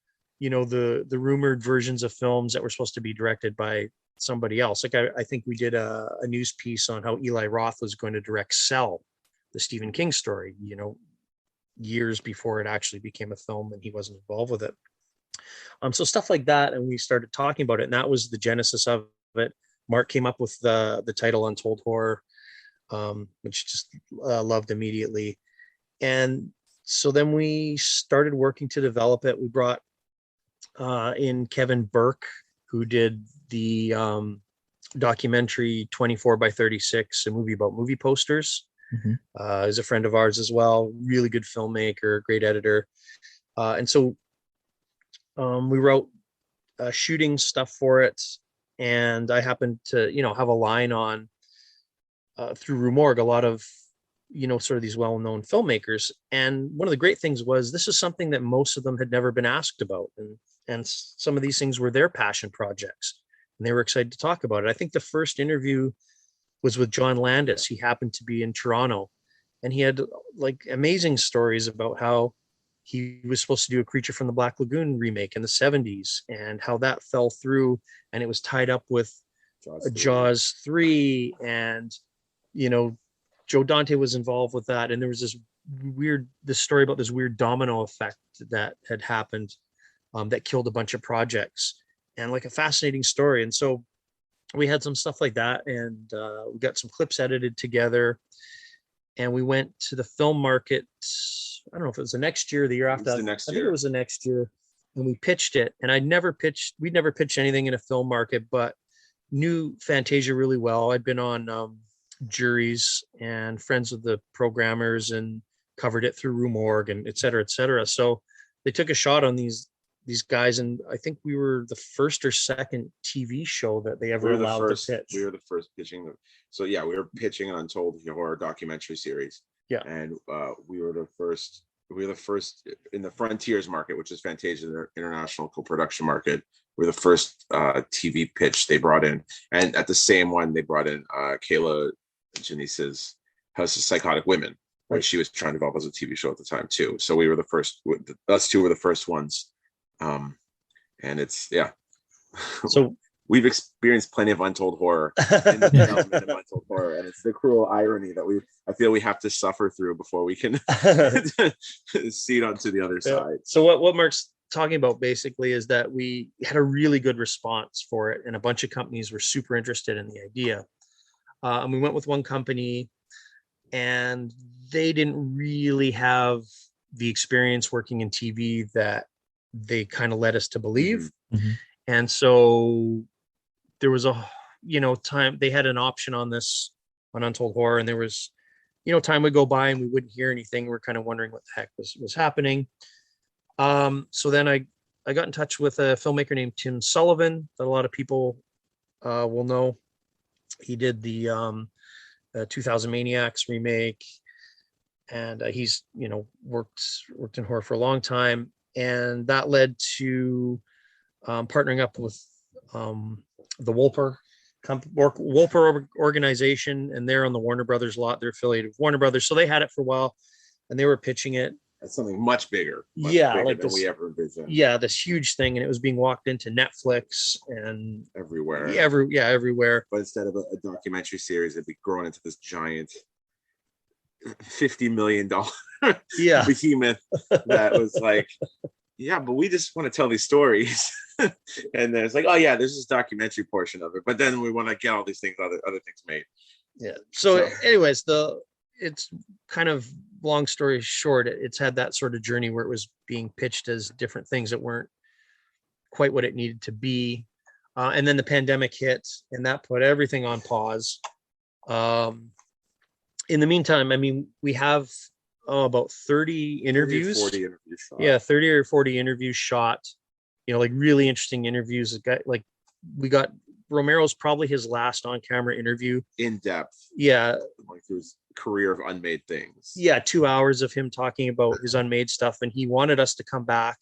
the rumored versions of films that were supposed to be directed by somebody else. Like I think we did a news piece on how Eli Roth was going to direct Cell, the Stephen King story, years before it actually became a film and he wasn't involved with it. So stuff like that, and we started talking about it, and that was the genesis of it. Mark came up with the title Untold Horror, which just loved immediately. And so then we started working to develop it. We brought in Kevin Burke, who did the documentary 24 by 36, a movie about movie posters. Is a friend of ours as well, really good filmmaker, great editor. And so we wrote shooting stuff for it. And I happened to, have a line on through Rue Morgue, a lot of, sort of these well-known filmmakers. And one of the great things was this is something that most of them had never been asked about. And some of these things were their passion projects and they were excited to talk about it. I think the first interview was with John Landis. He happened to be in Toronto and he had like amazing stories about how he was supposed to do a Creature from the Black Lagoon remake in the 70s and how that fell through and it was tied up with Jaws 3 and, Joe Dante was involved with that. And there was this story about this weird domino effect that had happened that killed a bunch of projects and like a fascinating story. And so we had some stuff like that and we got some clips edited together and we went to the film market. I don't know if it was the next year or the year after. I think it was the next year. And we pitched it. And we'd never pitched anything in a film market, but knew Fantasia really well. I'd been on juries and friends with the programmers and covered it through Rue Morgue and et cetera, et cetera. So they took a shot on these guys. And I think we were the first or second TV show that they ever allowed to pitch. We were the first pitching. So yeah, we were pitching an Untold Horror documentary series. Yeah. And we were the first in the Frontiers market, which is Fantasia's international co-production market. We're the first TV pitch they brought in. And at the same one, they brought in Kayla Janice's House of Psychotic Women, which she was trying to develop as a TV show at the time too. So we were the first, us two were the first ones. And it's, yeah. So we've experienced plenty of untold horror in the development of Untold Horror, and it's the cruel irony that I feel we have to suffer through before we can see it onto the other side. So what Mark's talking about basically is that we had a really good response for it, and a bunch of companies were super interested in the idea. And we went with one company, and they didn't really have the experience working in TV that they kind of led us to believe. Mm-hmm. And so there was time they had an option on this on Untold Horror, and there was, time would go by and we wouldn't hear anything. We're kind of wondering what the heck was happening. So then I got in touch with a filmmaker named Tim Sullivan that a lot of people will know. He did the 2000 Maniacs remake, and he's worked in horror for a long time, and that led to partnering up with the Wolper organization, and they're on the Warner Brothers lot. They're affiliated with Warner Brothers, so they had it for a while, and they were pitching it. That's something much bigger. Bigger like than we ever envisioned. Yeah, this huge thing, and it was being walked into Netflix and everywhere. Everywhere. But instead of a documentary series, it'd be grown into this giant $50 million behemoth that was like, yeah, but we just want to tell these stories. And then it's like, oh yeah, there's this documentary portion of it, but then we want to get all these things, other things made. Yeah. So anyways, it's kind of, long story short, it's had that sort of journey where it was being pitched as different things that weren't quite what it needed to be. And then the pandemic hit and that put everything on pause. In the meantime, I mean, we have about 30 interviews. 40 interviews shot. Yeah, 30 or 40 interviews shot. You know, like really interesting interviews. Like we got Romero's probably his last on-camera interview. In depth. Yeah. Like his career of unmade things. Yeah, 2 hours of him talking about his unmade stuff, and he wanted us to come back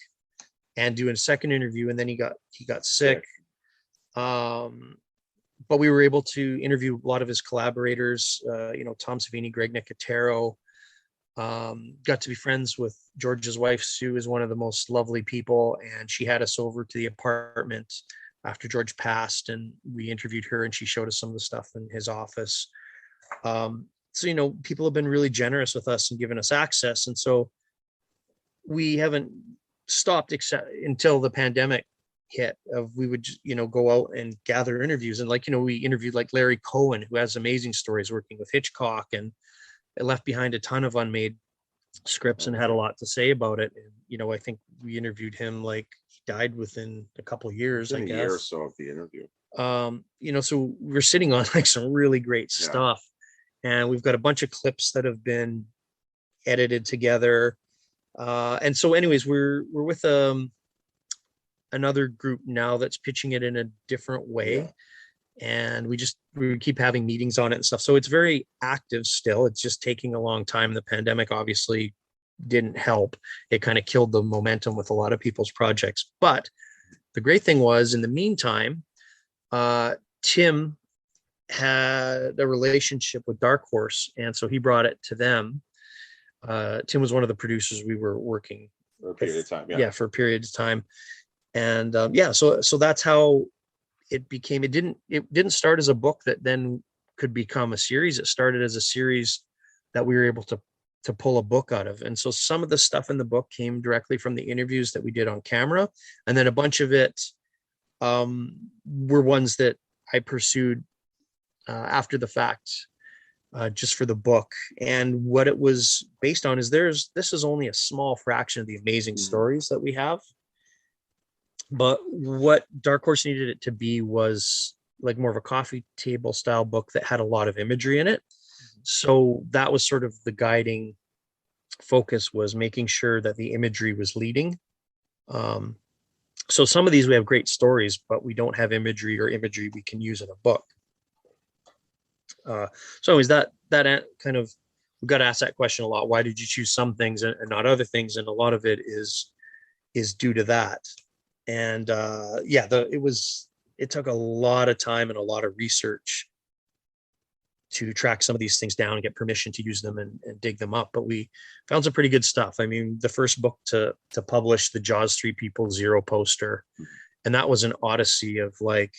and do a second interview, and then he got sick. But we were able to interview a lot of his collaborators, Tom Savini, Greg Nicotero. Got to be friends with George's wife. Sue is one of the most lovely people, and she had us over to the apartment after George passed, and we interviewed her, and she showed us some of the stuff in his office. So, people have been really generous with us and given us access. And so we haven't stopped except until the pandemic hit. We would, go out and gather interviews. And we interviewed like Larry Cohen, who has amazing stories working with Hitchcock, and it left behind a ton of unmade scripts and had a lot to say about it. And, I think we interviewed him, like he died within a couple of years, I guess. A year or so of the interview. So we're sitting on like some really great stuff. And we've got a bunch of clips that have been edited together. And so anyways, we're with another group now that's pitching it in a different way. Yeah. And we keep having meetings on it and stuff. So it's very active still. It's just taking a long time. The pandemic obviously didn't help. It kind of killed the momentum with a lot of people's projects. But the great thing was, in the meantime, Tim had a relationship with Dark Horse, and so he brought it to them. Tim was one of the producers we were working for a period of time. Yeah, for a period of time. And so that's how it became. It didn't start as a book that then could become a series. It started as a series that we were able to pull a book out of. And so some of the stuff in the book came directly from the interviews that we did on camera, and then a bunch of it were ones that I pursued after the fact, just for the book. And what it was based on is this is only a small fraction of the amazing stories that we have. But what Dark Horse needed it to be was like more of a coffee table style book that had a lot of imagery in it. So that was sort of the guiding focus, was making sure that the imagery was leading. So some of these, we have great stories, but we don't have imagery we can use in a book. So anyways, that kind of, we got asked that question a lot. Why did you choose some things and not other things? And a lot of it is due to that. And it took a lot of time and a lot of research to track some of these things down and get permission to use them and dig them up. But we found some pretty good stuff. I mean, the first book to publish, the Jaws 3 People Zero poster, and that was an odyssey of like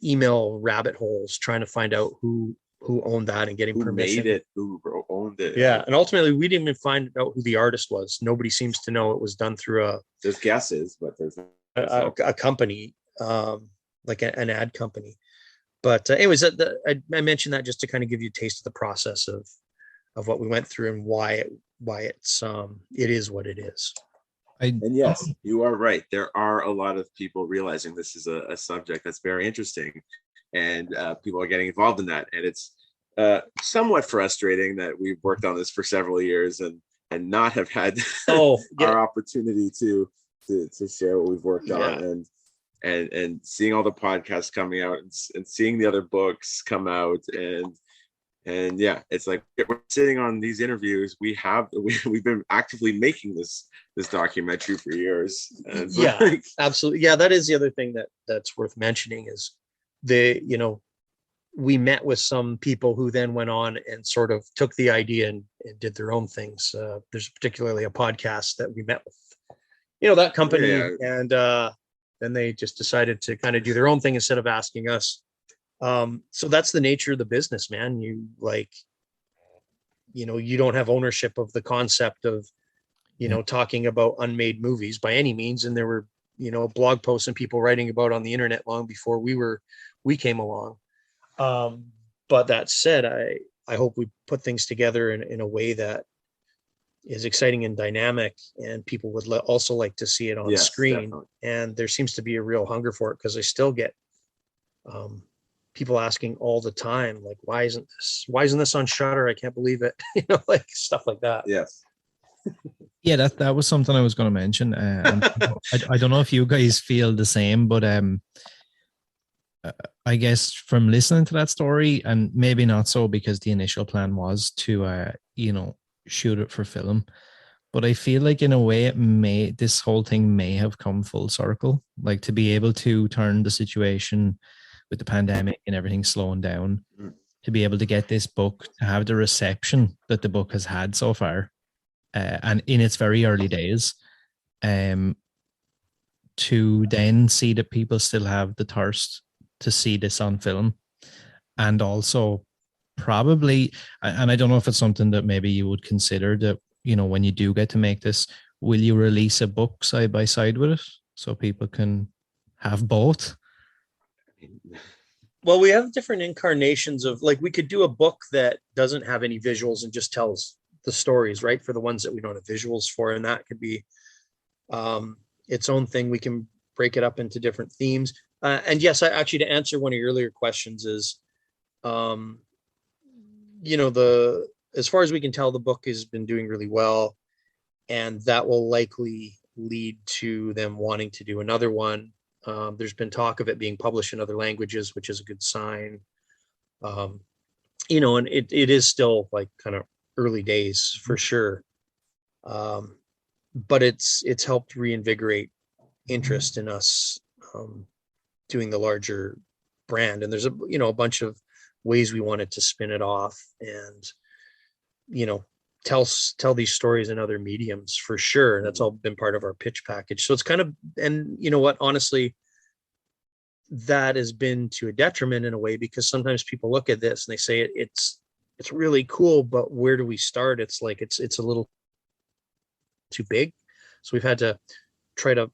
email rabbit holes trying to find out who owned that and getting permission. Who owned it. Yeah. And ultimately we didn't even find out who the artist was. Nobody seems to know. It was done through there's guesses, but there's a company, like an ad company. But anyways, I mentioned that just to kind of give you a taste of the process of what we went through and why it is what it is. And yes, you are right. There are a lot of people realizing this is a subject that's very interesting, and people are getting involved in that. And it's somewhat frustrating that we've worked on this for several years and not have had our opportunity to share what we've worked on, and seeing all the podcasts coming out and seeing the other books come out, and yeah, it's like we're sitting on these interviews. We've been actively making this documentary for years. And absolutely. Yeah, that is the other thing that's worth mentioning is we met with some people who then went on and sort of took the idea and did their own things. There's particularly a podcast that we met with, that company, and then they just decided to kind of do their own thing instead of asking us. So that's the nature of the business, man. You don't have ownership of the concept of, talking about unmade movies by any means. And there were, blog posts and people writing about on the internet long before we came along. But that said, I hope we put things together in a way that is exciting and dynamic, and people would also like to see it on screen. Definitely. And there seems to be a real hunger for it, because I still get people asking all the time, like, why isn't this on Shudder? I can't believe it. Like stuff like that. Yes. Yeah, that was something I was going to mention. And I don't know if you guys feel the same, but I guess from listening to that story, and maybe not so, because the initial plan was to shoot it for film, but I feel like in a way this whole thing may have come full circle, like to be able to turn the situation with the pandemic and everything slowing down, to be able to get this book to have the reception that the book has had so far, and in its very early days, to then see that people still have the thirst to see this on film. And also probably, and I don't know if it's something that maybe you would consider, that, when you do get to make this, will you release a book side by side with it so people can have both? Well, we have different incarnations of, like, we could do a book that doesn't have any visuals and just tells the stories, right? For the ones that we don't have visuals for. And that could be its own thing. We can break it up into different themes. And yes, actually, to answer one of your earlier questions is, as far as we can tell, the book has been doing really well, and that will likely lead to them wanting to do another one. There's been talk of it being published in other languages, which is a good sign. And it is still like kind of early days for sure. But it's helped reinvigorate interest in us doing the larger brand. And there's a bunch of ways we wanted to spin it off and, tell these stories in other mediums for sure. And that's all been part of our pitch package. So it's kind of, and you know what, honestly, that has been to a detriment in a way, because sometimes people look at this and they say it's really cool, but where do we start? It's like, it's a little too big. So we've had to try to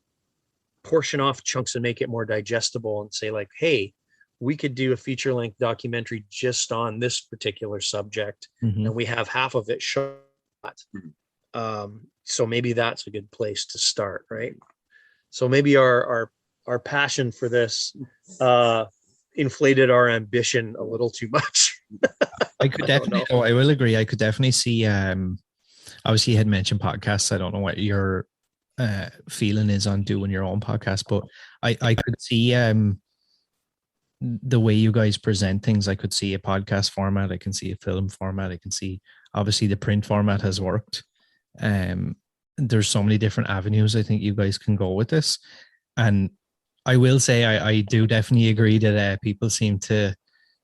portion off chunks and make it more digestible, and say, like, hey, we could do a feature-length documentary just on this particular subject, and we have half of it shot. So maybe that's a good place to start, right? So maybe our passion for this inflated our ambition a little too much. I could definitely, I will agree. I could definitely see, obviously you had mentioned podcasts. I don't know what your feeling is on doing your own podcast, but I could see the way you guys present things. I could see a podcast format. I can see a film format. I can see, obviously, the print format has worked. There's so many different avenues I think you guys can go with this. And I will say, I do definitely agree that people seem to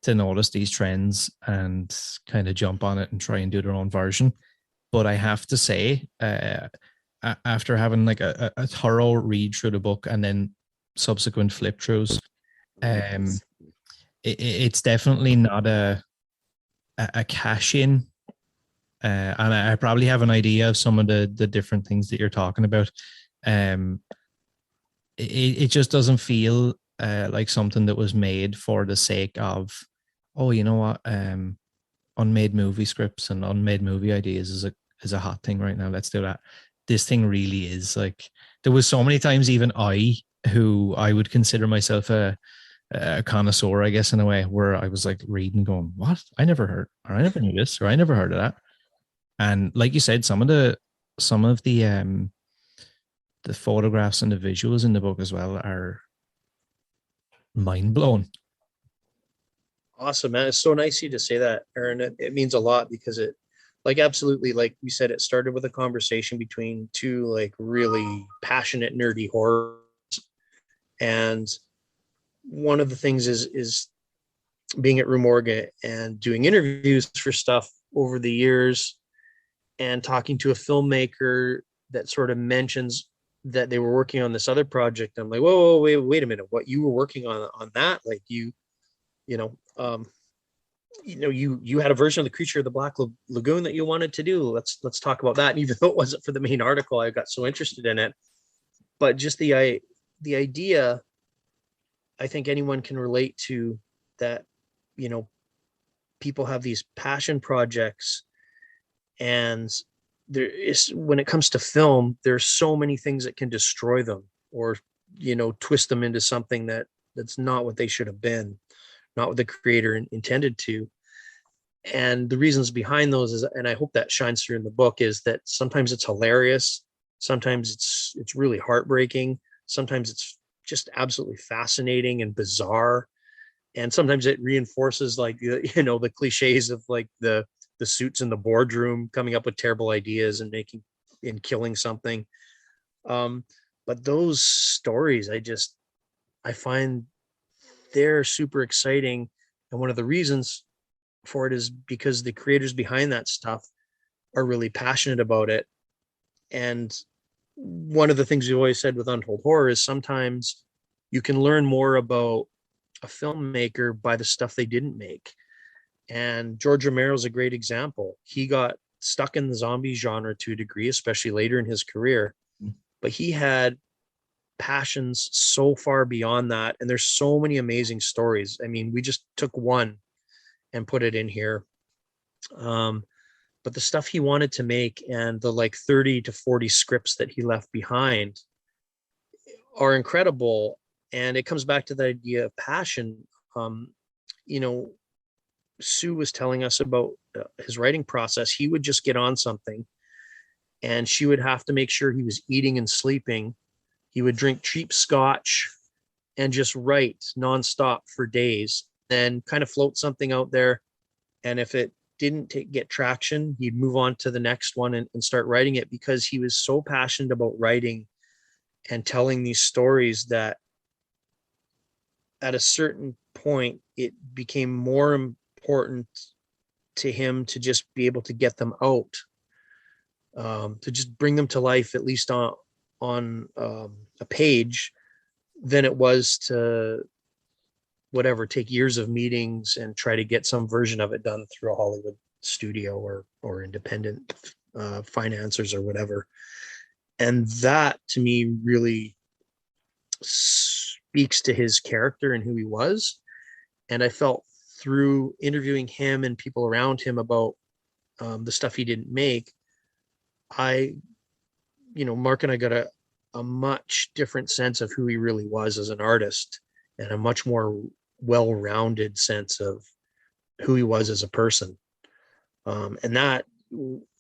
notice these trends and kind of jump on it and try and do their own version. But I have to say, after having like a thorough read through the book and then subsequent flip throughs, it's definitely not a cash in. And I probably have an idea of some of the different things that you're talking about. It just doesn't feel like something that was made for the sake of, oh, you know what, unmade movie scripts and unmade movie ideas is a hot thing right now. Let's do that. This thing really is like, there was so many times, even who I would consider myself a connoisseur, I guess, in a way, where I was like reading going, what? I never heard, or I never knew this, or I never heard of that. And like you said, some of the photographs and the visuals in the book as well are mind blowing. Awesome, man. It's so nice of you to say that, Aaron. It means a lot, because it, like, absolutely, like we said, it started with a conversation between two like really passionate, nerdy horrors. And one of the things is being at Rue Morgue and doing interviews for stuff over the years, and talking to a filmmaker that sort of mentions that they were working on this other project. I'm like, whoa, wait a minute. What, you were working on that? Like you had a version of The Creature of the Black Lagoon that you wanted to do. Let's talk about that. And even though it wasn't for the main article, I got so interested in it. But just the idea, I think anyone can relate to, that you know, people have these passion projects, and there is, when it comes to film, there's so many things that can destroy them, or, you know, twist them into something that's not what they should have been, not what the creator intended to. And the reasons behind those is, and I hope that shines through in the book, is that sometimes it's hilarious, sometimes it's really heartbreaking, sometimes it's just absolutely fascinating and bizarre, and sometimes it reinforces, like, you know, the cliches of like the suits in the boardroom coming up with terrible ideas and killing something. But those stories, I find they're super exciting, and one of the reasons for it is because the creators behind that stuff are really passionate about it. And one of the things we've always said with Untold Horror is sometimes you can learn more about a filmmaker by the stuff they didn't make. And George Romero is a great example. He got stuck in the zombie genre to a degree, especially later in his career, but he had passions so far beyond that. And there's so many amazing stories. I mean, we just took one and put it in here. But the stuff he wanted to make and the like 30 to 40 scripts that he left behind are incredible. And it comes back to the idea of passion. You know, Sue was telling us about his writing process. He would just get on something and she would have to make sure he was eating and sleeping. He would drink cheap scotch and just write nonstop for days, then kind of float something out there. And if it didn't get traction, he'd move on to the next one and start writing it, because he was so passionate about writing and telling these stories that at a certain point, it became more important to him to just be able to get them out, to just bring them to life, at least on a page, than it was to take years of meetings and try to get some version of it done through a Hollywood studio or independent financiers or whatever. And that to me really speaks to his character and who he was. And I felt through interviewing him and people around him about the stuff he didn't make, Mark and I got a much different sense of who he really was as an artist, and a much more well-rounded sense of who he was as a person. And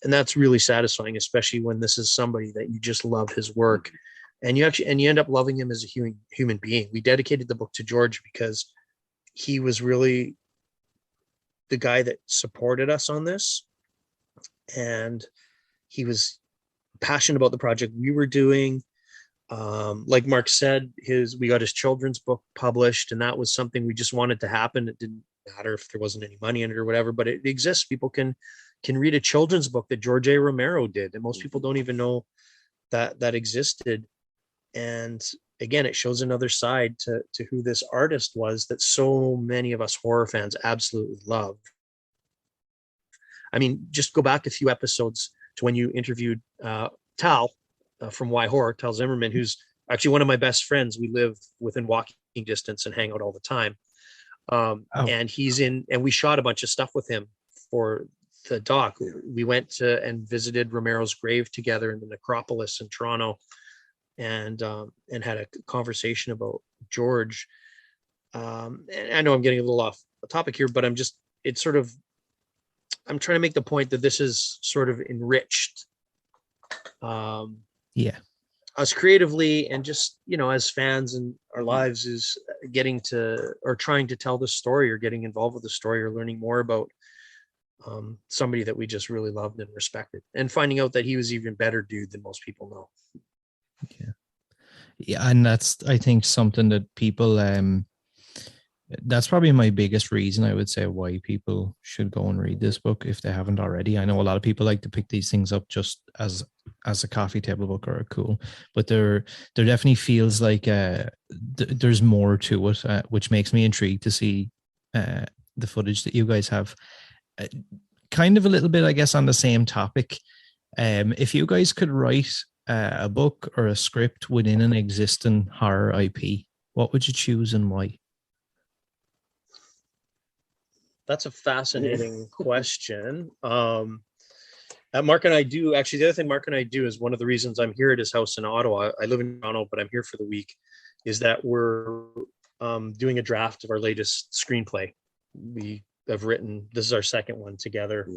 that's really satisfying, especially when this is somebody that you just love his work, and you end up loving him as a human being. We dedicated the book to George because he was really the guy that supported us on this, and he was passionate about the project we were doing. Like Mark said, we got his children's book published, and that was something we just wanted to happen. It didn't matter if there wasn't any money in it or whatever, but it exists. People can read a children's book that George Romero did, and most people don't even know that existed. And again, it shows another side to who this artist was that so many of us horror fans absolutely love. I mean, just go back a few episodes to when you interviewed Tal from Why Horror, Tal Zimmerman, who's actually one of my best friends. We live within walking distance and hang out all the time. And we shot a bunch of stuff with him for the doc. We went to and visited Romero's grave together in the necropolis in Toronto, and had a conversation about George. And I know I'm getting a little off the topic here, but I'm trying to make the point that this is sort of enriched us creatively, and just, as fans in our lives, is getting to, or trying to tell the story, or getting involved with the story, or learning more about somebody that we just really loved and respected, and finding out that he was even better dude than most people know. Yeah, and that's, I think, something that people that's probably my biggest reason, I would say, why people should go and read this book if they haven't already. I know a lot of people like to pick these things up just as a coffee table book or a cool, but there definitely feels like there's more to it, which makes me intrigued to see the footage that you guys have. Kind of a little bit, I guess, on the same topic. If you guys could write a book or a script within an existing horror IP, what would you choose and why? That's a fascinating question. Mark and I do actually. The other thing Mark and I do is one of the reasons I'm here at his house in Ottawa. I live in Toronto, but I'm here for the week. Is that we're doing a draft of our latest screenplay. We have written. This is our second one together,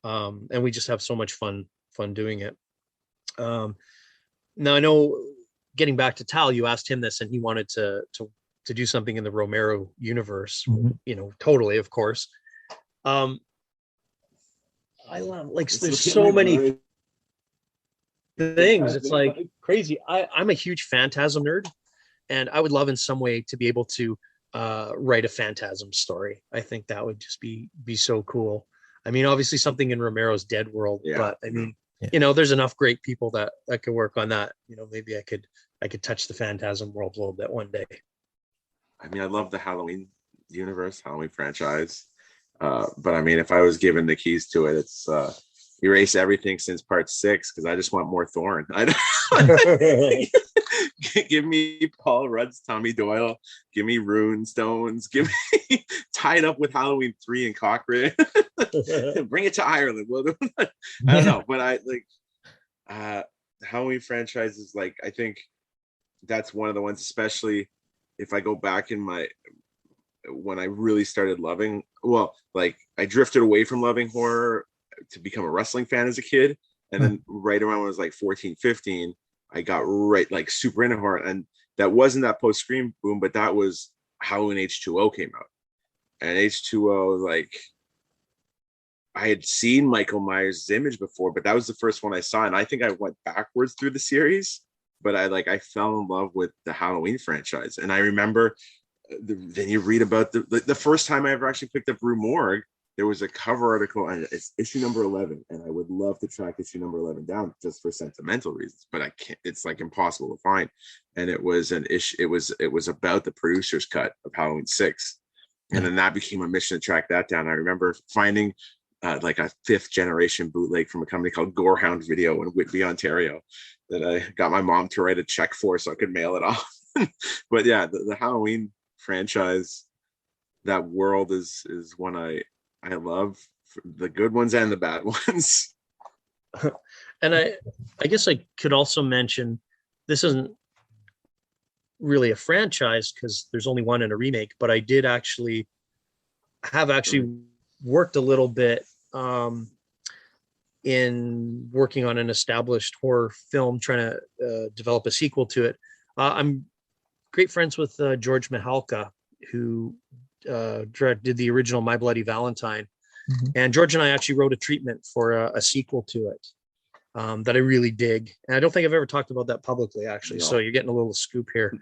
and we just have so much fun doing it. Now I know. Getting back to Tal, you asked him this, and he wanted to do something in the Romero universe. Mm-hmm. Totally, of course. I love there's so many things. It's like crazy. I'm a huge Phantasm nerd, and I would love in some way to be able to write a Phantasm story. I think that would just be so cool. I mean, obviously something in Romero's Dead World, but I mean, there's enough great people that could work on that. Maybe I could touch the Phantasm world a little bit one day. I mean, I love the Halloween universe, Halloween franchise. But I mean, if I was given the keys to it, it's erase everything since part 6, because I just want more Thorn. Give me Paul Rudd's Tommy Doyle. Give me Rune Stones. Give me tie it up with Halloween 3 and Cochrane. Bring it to Ireland. Well, I don't know, but I like Halloween franchises. Like, I think that's one of the ones, especially if I go back in when I really started loving, I drifted away from loving horror to become a wrestling fan as a kid. And then right around when I was like 14, 15, I got super into horror. And that wasn't that post-Scream boom, but that was Halloween H2O came out. And H2O, I had seen Michael Myers' image before, but that was the first one I saw. And I think I went backwards through the series, but I fell in love with the Halloween franchise. And I remember then you read about the first time I ever actually picked up Rue Morgue, there was a cover article on it's issue number 11, and I would love to track issue number 11 down just for sentimental reasons, but I can't. It's impossible to find. And it was an issue. It was about the producer's cut of Halloween 6, and then that became a mission to track that down. I remember finding a 5th generation bootleg from a company called Gorehound Video in Whitby, Ontario, that I got my mom to write a check for so I could mail it off. But yeah, the Halloween franchise, that world is one I love, the good ones and the bad ones. And I guess I could also mention, this isn't really a franchise because there's only one in a remake, but I did actually worked a little bit in working on an established horror film, trying to develop a sequel to it. I'm great friends with George Mihalka, who did the original My Bloody Valentine. Mm-hmm. And George and I actually wrote a treatment for a sequel to it that I really dig. And I don't think I've ever talked about that publicly, actually. No. So you're getting a little scoop here.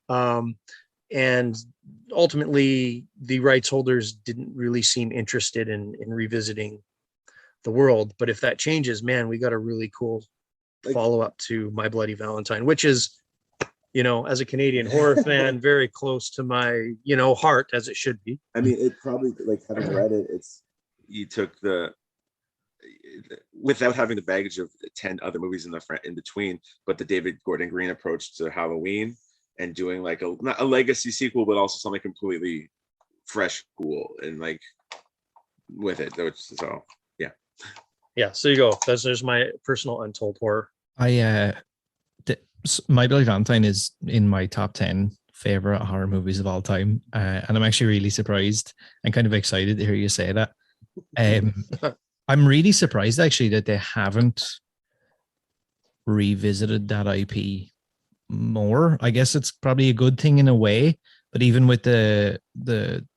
And ultimately, the rights holders didn't really seem interested in revisiting the world. But if that changes, man, we got a really cool follow-up to My Bloody Valentine, which is, as a Canadian horror fan, very close to my, heart, as it should be. I mean, it probably, having read it, you took without having the baggage of 10 other movies in between, but the David Gordon Green approach to Halloween and doing not a legacy sequel, but also something completely fresh, cool, and with it. So yeah. Yeah. So you go. There's my personal Untold Horror. My Bloody Valentine is in my top 10 favorite horror movies of all time. And I'm actually really surprised and kind of excited to hear you say that. I'm really surprised actually that they haven't revisited that IP more. I guess it's probably a good thing in a way, but even with the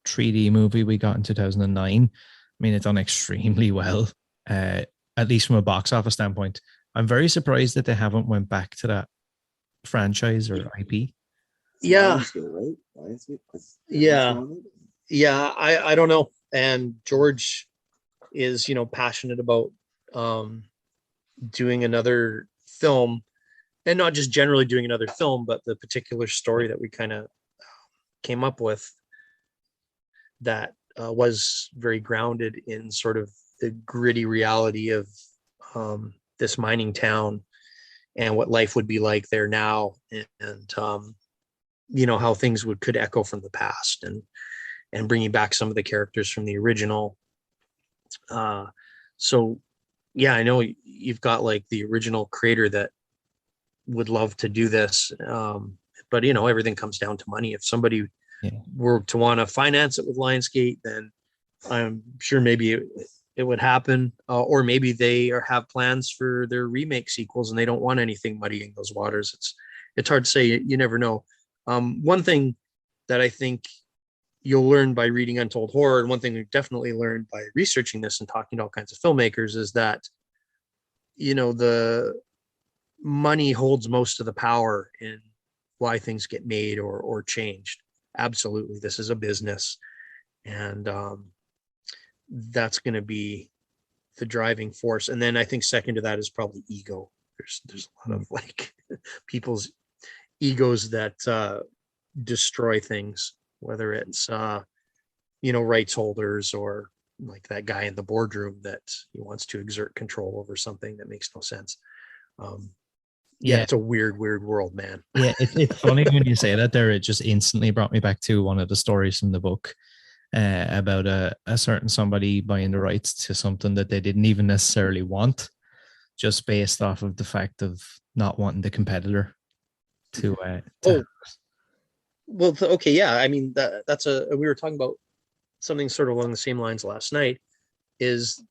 3D movie we got in 2009, I mean, it's done extremely well, at least from a box office standpoint. I'm very surprised that they haven't went back to that franchise or IP. Yeah. Lionsgate, right? Yeah. I don't know. And George is, passionate about doing another film, and not just generally doing another film, but the particular story that we kind of came up with that was very grounded in sort of the gritty reality of this mining town and what life would be like there now, and how things could echo from the past. and bringing back some of the characters from the original. So yeah, I know you've got like the original creator that would love to do this. But everything comes down to money. If somebody were to want to finance it with Lionsgate, then I'm sure maybe it would happen. Or maybe they have plans for their remake sequels and they don't want anything muddying those waters. It's hard to say. You never know. One thing that I think you'll learn by reading Untold Horror, and one thing we've definitely learned by researching this and talking to all kinds of filmmakers, is that, the money holds most of the power in why things get made or changed. Absolutely. This is a business. And that's going to be the driving force. And then I think second to that is probably ego. There's a lot of like people's egos that destroy things, whether it's rights holders or like that guy in the boardroom that he wants to exert control over something that makes no sense. It's a weird world, man. It's funny when you say that there. It just instantly brought me back to one of the stories from the book about a certain somebody buying the rights to something that they didn't even necessarily want, just based off of the fact of not wanting the competitor to okay, yeah. I mean, that's we were talking about something sort of along the same lines last night, is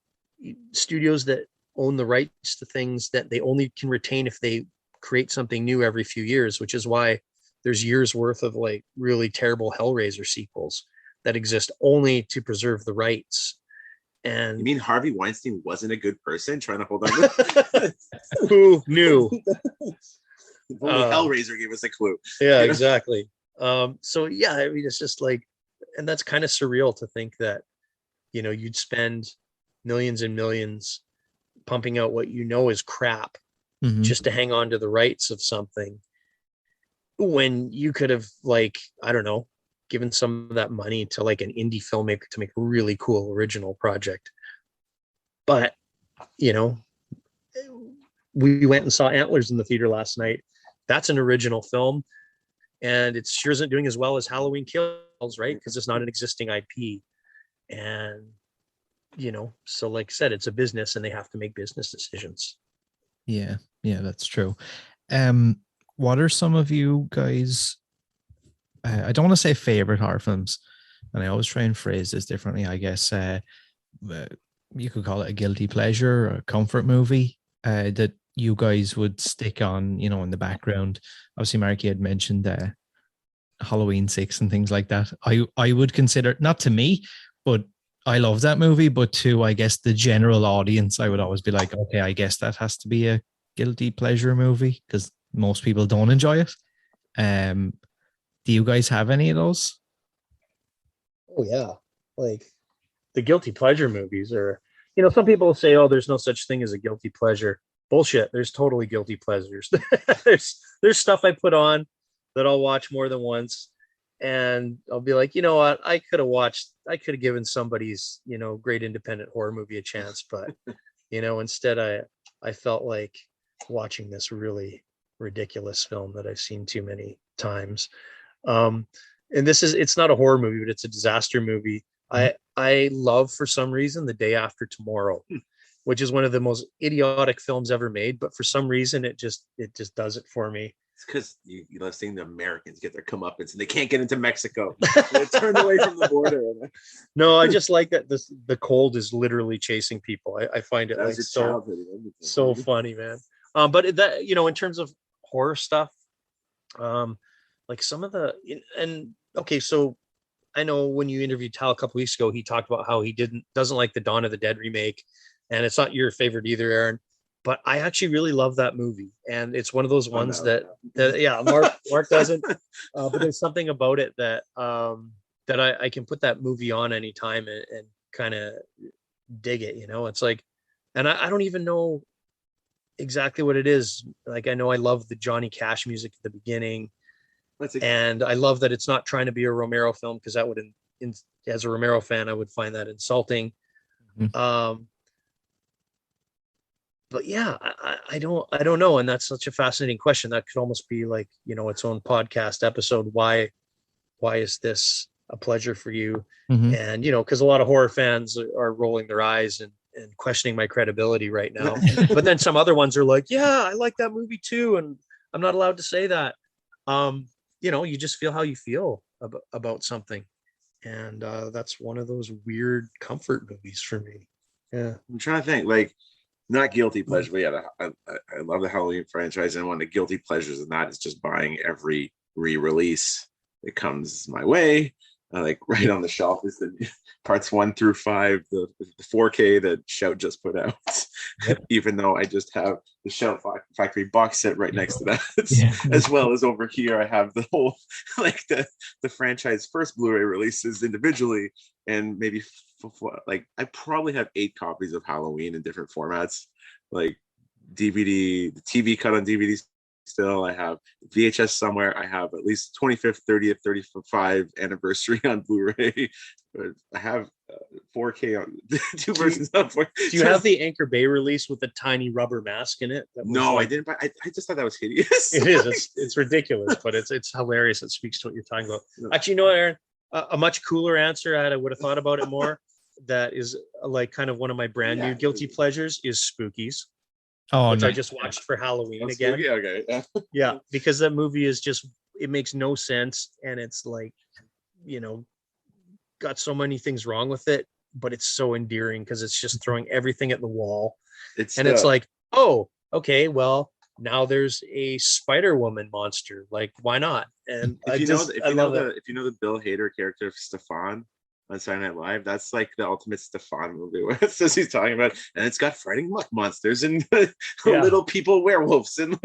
studios that own the rights to things that they only can retain if they create something new every few years, which is why there's years worth of like really terrible Hellraiser sequels that exist only to preserve the rights. And you mean Harvey Weinstein wasn't a good person trying to hold on? Who knew? Only Hellraiser gave us a clue. Yeah, exactly. So yeah, I mean, it's just like, and that's kind of surreal to think that, you'd spend millions and millions pumping out what is crap just to hang on to the rights of something, when you could have, like, I don't know, given some of that money to like an indie filmmaker to make a really cool original project. But we went and saw Antlers in the theater last night. That's an original film, and it sure isn't doing as well as Halloween Kills, right? Because it's not an existing IP. And so like I said, it's a business and they have to make business decisions. Yeah, that's true. What are some of you guys, I don't want to say favorite horror films, and I always try and phrase this differently, I guess. You could call it a guilty pleasure or a comfort movie that you guys would stick on, in the background. Obviously, Mark, you had mentioned Halloween 6 and things like that. I would consider, not to me, but I love that movie, but to, I guess, the general audience, I would always be like, okay, I guess that has to be a guilty pleasure movie because most people don't enjoy it. Do you guys have any of those? Oh yeah, like the guilty pleasure movies are, some people say, oh, there's no such thing as a guilty pleasure. Bullshit. There's totally guilty pleasures. there's stuff I put on that I'll watch more than once, and I'll be like, you know what, I could have given somebody's, great independent horror movie a chance, but instead I felt like watching this really ridiculous film that I've seen too many times. And it's not a horror movie, but it's a disaster movie. I love, for some reason, The Day After Tomorrow, which is one of the most idiotic films ever made, but for some reason it just does it for me. It's because you love seeing the Americans get their comeuppance and they can't get into Mexico. They're turned away from the border. No, I just like that the cold is literally chasing people. I find it like so funny, man. But that, in terms of horror stuff, like some of the, and okay, so I know when you interviewed Tal a couple weeks ago, he talked about how he doesn't like the Dawn of the Dead remake, and it's not your favorite either, Aaron. But I actually really love that movie, and it's one of those ones that Mark doesn't. But there's something about it that I can put that movie on anytime and kind of dig it. It's like, and I don't even know exactly what it is. Like, I know I love the Johnny Cash music at the beginning, and I love that it's not trying to be a Romero film, because that would, as a Romero fan, I would find that insulting. Mm-hmm. But yeah, I don't know. And that's such a fascinating question. That could almost be like, its own podcast episode. Why is this a pleasure for you. Mhm. And, because a lot of horror fans are rolling their eyes and questioning my credibility right now. But then some other ones are like, yeah, I like that movie too. And I'm not allowed to say that. You just feel how you feel about something. And that's one of those weird comfort movies for me. Yeah. I'm trying to think, like, not guilty pleasure, but yeah, I love the Halloween franchise, and one of the guilty pleasures in that is just buying every re-release that comes my way. Like right on the shelf is the parts 1 through 5, the 4K that Shout just put out. Yep. Even though I just have the Shout Factory box set right next to that, as well as over here I have the whole like the franchise first Blu-ray releases individually, and maybe like I probably have 8 copies of Halloween in different formats, like DVD, the TV cut on DVD. Still, I have VHS somewhere. I have at least 25th, 30th, 35th anniversary on Blu-ray. I have 4K on 2 versions of 4K. Do you have the Anchor Bay release with the tiny rubber mask in it? No, I didn't. But I just thought that was hideous. It is. It's ridiculous, but it's hilarious. It speaks to what you're talking about. Actually, Aaron, a much cooler answer. I would have thought about it more. That is like kind of one of my brand new guilty pleasures is Spookies. Oh, which nice. I just watched for Halloween again. Okay. Yeah, because that movie is just, it makes no sense, and it's like, got so many things wrong with it, but it's so endearing because it's just throwing everything at the wall. It's like, oh, okay, well, now there's a Spider-Woman monster. Like, why not? And if you know the Bill Hader character of Stefan on Saturday Night Live, that's like the ultimate Stefan movie where it says he's talking about, and it's got frightening muck monsters and little people werewolves and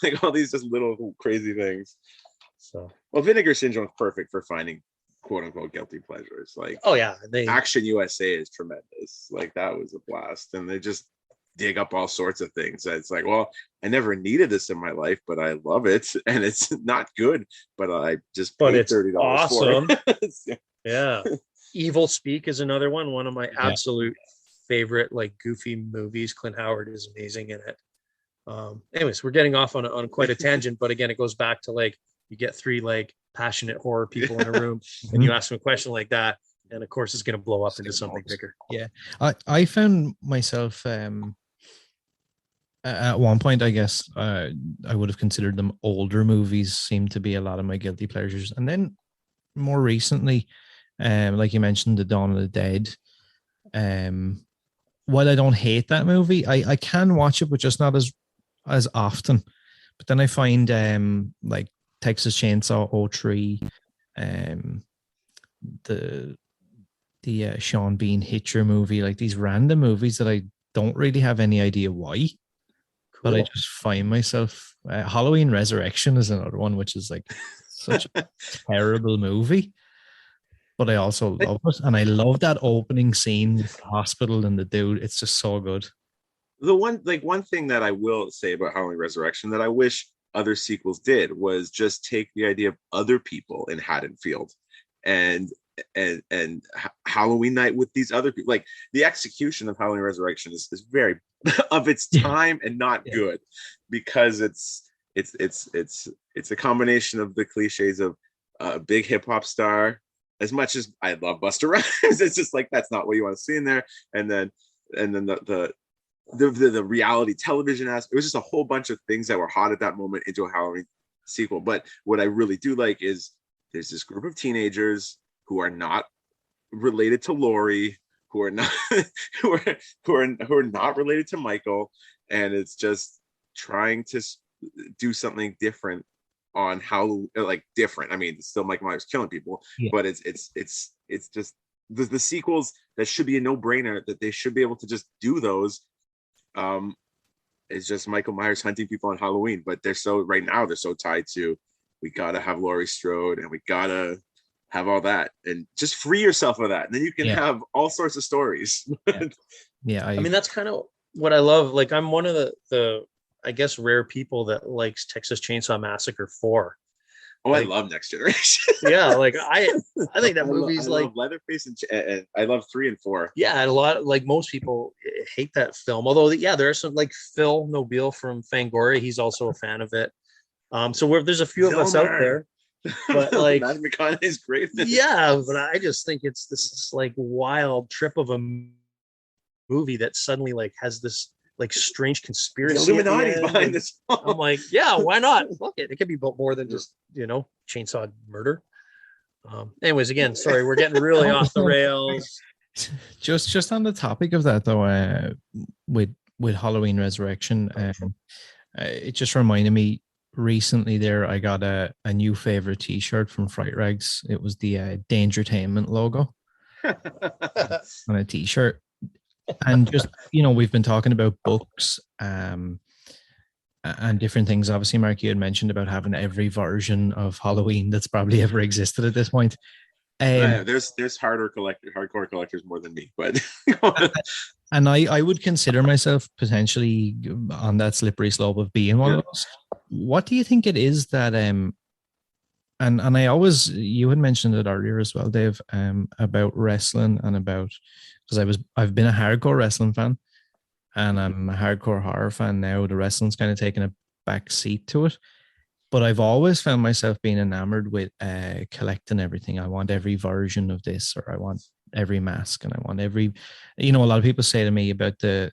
like all these just little crazy things. So, well, Vinegar Syndrome is perfect for finding quote unquote guilty pleasures. Like, oh yeah, Action USA is tremendous. Like, that was a blast, and they just dig up all sorts of things. It's like, well, I never needed this in my life, but I love it, and it's not good, but I just paid $30 awesome. for it. Yeah. Evil Speak is another one of my absolute favorite, like, goofy movies. Clint Howard is amazing in it. Anyways, we're getting off on quite a tangent, but again, it goes back to, like, you get 3 like passionate horror people in a room and you ask them a question like that, and of course it's going to blow up into something bigger. Yeah. I found myself at one point, I guess, I would have considered them older movies seemed to be a lot of my guilty pleasures. And then more recently, like you mentioned, The Dawn of the Dead. While I don't hate that movie, I can watch it, but just not as often. But then I find like Texas Chainsaw 03, the Sean Bean Hitcher movie, like these random movies that I don't really have any idea why. Cool. But I just find myself. Halloween Resurrection is another one, which is like such a terrible movie. But I also love it. And I love that opening scene with the hospital and the dude. It's just so good. The one thing that I will say about Halloween Resurrection that I wish other sequels did was just take the idea of other people in Haddonfield and Halloween night with these other people. Like, the execution of Halloween Resurrection is very of its time and not good, because it's a combination of the cliches of a big hip hop star. As much as I love Busta Rhymes, it's just like, that's not what you want to see in there. And then the reality television aspect. It was just a whole bunch of things that were hot at that moment into a Halloween sequel. But what I really do like is there's this group of teenagers who are not related to Laurie, who are not who are not related to Michael, and it's just trying to do something different on how, like, different. I mean, it's still Michael Myers killing people, but it's just the sequels that should be a no-brainer, that they should be able to just do those. It's just Michael Myers hunting people on Halloween, but they're so tied to, we gotta have Laurie Strode and we gotta have all that, and just free yourself of that, and then you can have all sorts of stories. I mean, that's kind of what I love. Like, I'm one of the I guess rare people that likes Texas Chainsaw Massacre 4. Oh, like, I love Next Generation. Yeah, like I think that movie's I love Leatherface, and I love 3 and 4. Yeah, and a lot, like, most people hate that film. Although, there are some, like Phil Nobile from Fangoria. He's also a fan of it. So there's a few of us out there. But like, Matthew McConaughey's great. yeah, but I just think it's this like wild trip of a movie that suddenly like has this like strange The conspiracy. Illuminati's behind this. I'm like, yeah, why not? Fuck it. It could be more than just, chainsaw murder. Anyways, again, sorry, we're getting really off the rails. Just on the topic of that though, with Halloween Resurrection, it just reminded me recently there I got a new favorite T-shirt from Fright Rags. It was the Dangertainment logo on a T-shirt, and just we've been talking about books and different things. Obviously, Mark, you had mentioned about having every version of Halloween that's probably ever existed at this point. There's hardcore collectors more than me, but and I would consider myself potentially on that slippery slope of being one of those. What do you think it is that and I always, you had mentioned it earlier as well, Dave, about wrestling and about, because I've been a hardcore wrestling fan and I'm a hardcore horror fan now. The wrestling's kind of taken a back seat to it. But I've always found myself being enamored with collecting everything. I want every version of this, or I want every mask, and I want every, a lot of people say to me about the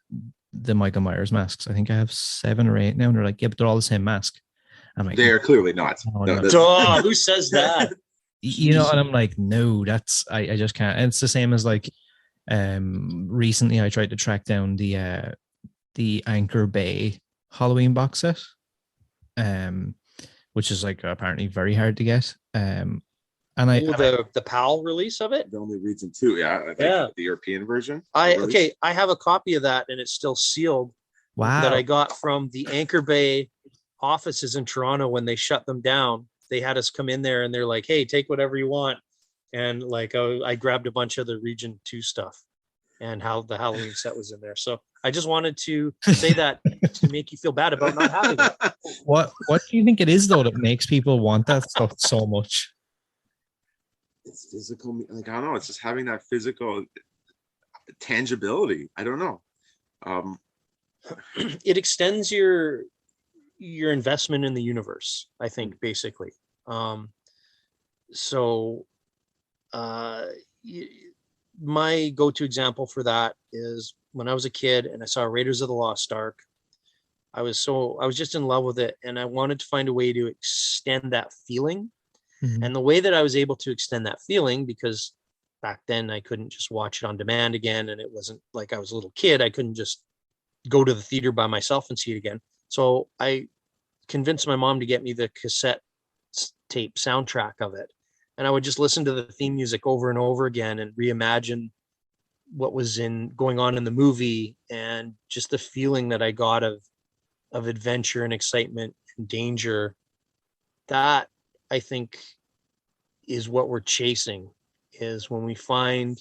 Michael Myers masks. I think I have 7 or 8 now, and they're like, yeah, but they're all the same mask. I'm like, they are clearly not. No, who says that? And I'm like, no, I just can't. And it's the same as like, recently I tried to track down the Anchor Bay Halloween box set. Which is like apparently very hard to get. And the PAL release of it? The only reason too, I think the European version. I have a copy of that and it's still sealed. Wow. That I got from the Anchor Bay offices in Toronto when they shut them down. They had us come in there and they're like, hey, take whatever you want. And like I grabbed a bunch of the Region 2 stuff and how the Halloween set was in there. So I just wanted to say that to make you feel bad about not having it. What do you think it is though that makes people want that stuff so much? It's physical, like I don't know. It's just having that physical tangibility. I don't know. It extends your investment in the universe, I think, basically. My go-to example for that is when I was a kid and I saw Raiders of the Lost Ark. I was just in love with it, and I wanted to find a way to extend that feeling. Mm-hmm. And the way that I was able to extend that feeling, because back then I couldn't just watch it on demand again, and it wasn't like I was a little kid. I couldn't just go to the theater by myself and see it again. So I convinced my mom to get me the cassette tape soundtrack of it. And I would just listen to the theme music over and over again and reimagine what was going on in the movie, and just the feeling that I got of adventure and excitement and danger. That, I think, is what we're chasing, is when we find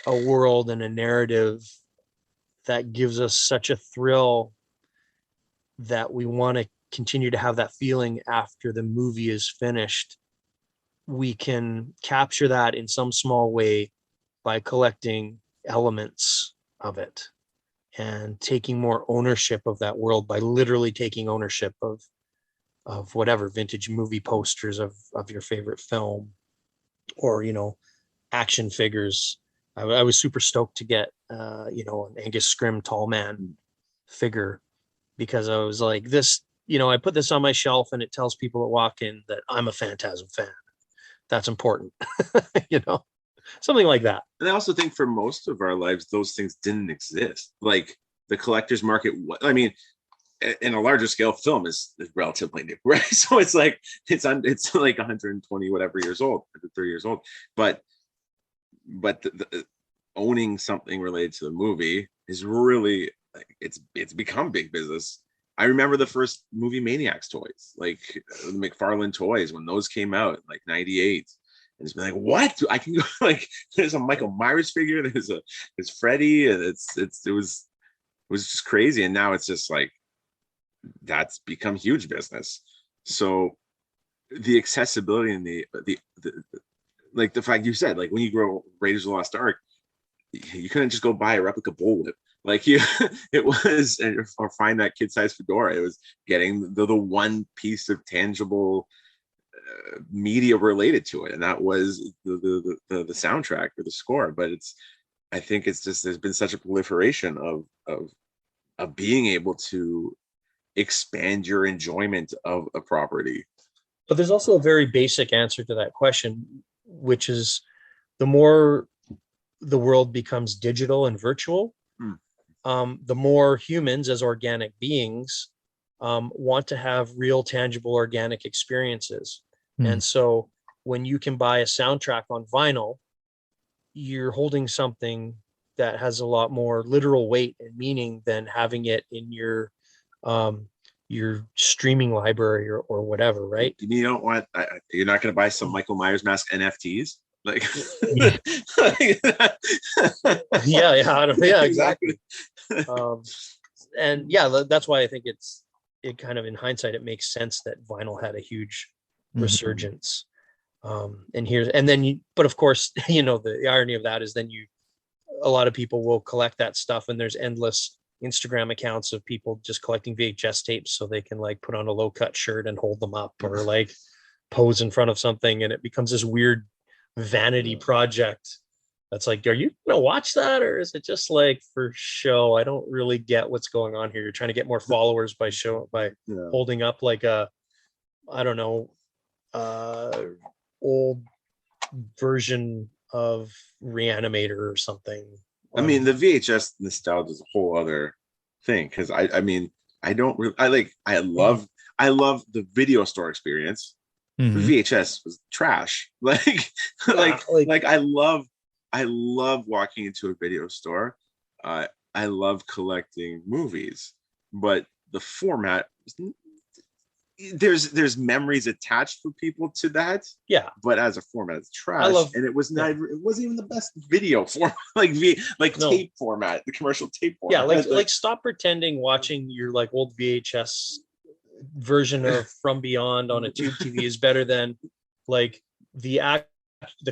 a world and a narrative that gives us such a thrill that we want to continue to have that feeling after the movie is finished. We can capture that in some small way by collecting elements of it and taking more ownership of that world by literally taking ownership of whatever vintage movie posters of your favorite film, or, action figures. I was super stoked to get, an Angus Scrim tall man figure, because I was like, this, I put this on my shelf and it tells people that walk in that I'm a Phantasm fan. That's important, something like that. And I also think for most of our lives, those things didn't exist. Like the collector's market, I mean, in a larger scale, film is relatively new, right? So it's like, it's like 120 whatever years old, 30 years old. But the owning something related to the movie is really, like, it's become big business. I remember the first movie Maniacs toys, like the McFarlane toys, when those came out, like 98. And it's been like, what? I can go, like, there's a Michael Myers figure, there's Freddy, and it was just crazy. And now it's just like, that's become huge business. So the accessibility and the like the fact you said, like when you grow Raiders of the Lost Ark, you couldn't just go buy a replica bullwhip. Like it was, or find that kid-sized fedora. It was getting the one piece of tangible media related to it, and that was the soundtrack or the score. But I think it's just there's been such a proliferation of being able to expand your enjoyment of a property. But there's also a very basic answer to that question, which is the more the world becomes digital and virtual, the more humans as organic beings want to have real, tangible, organic experiences. And so when you can buy a soundtrack on vinyl, you're holding something that has a lot more literal weight and meaning than having it in your streaming library or whatever, right? You don't want, you're not going to buy some Michael Myers mask NFTs, like yeah, exactly. And yeah, that's why I think it kind of, in hindsight, it makes sense that vinyl had a huge resurgence. But of course, the irony of that is then a lot of people will collect that stuff, and there's endless Instagram accounts of people just collecting VHS tapes so they can like put on a low cut shirt and hold them up, or like pose in front of something, and it becomes this weird vanity project that's like, are you gonna watch that, or is it just like for show? I don't really get what's going on here. You're trying to get more followers by holding up like a, I don't know, old version of Reanimator or something. I mean, the VHS nostalgia is a whole other thing, because I mean, I don't really, I love the video store experience. The VHS was trash. I love walking into a video store. I love collecting movies, but the format, there's memories attached for people to that. Yeah, but as a format, it's trash. And it was not. It wasn't even the best video format, tape format, the commercial tape format. Yeah, like stop pretending watching your like old VHS version of From Beyond on a tube TV is better than like the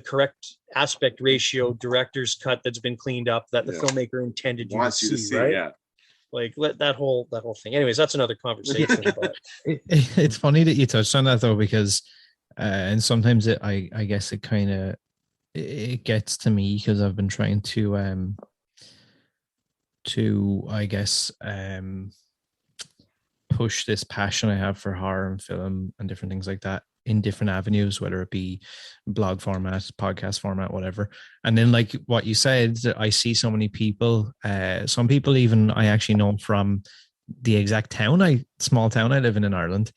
correct aspect ratio director's cut that's been cleaned up that the filmmaker intended you to see, right? Yeah. Like let that whole thing. Anyways, that's another conversation. But it's funny that you touched on that though, because and sometimes I guess it kind of it gets to me because I've been trying to I guess push this passion I have for horror and film and different things like that in different avenues, whether it be blog format, podcast format, whatever. And then like what you said, I see so many people, some people even I actually know from the exact small town I live in Ireland.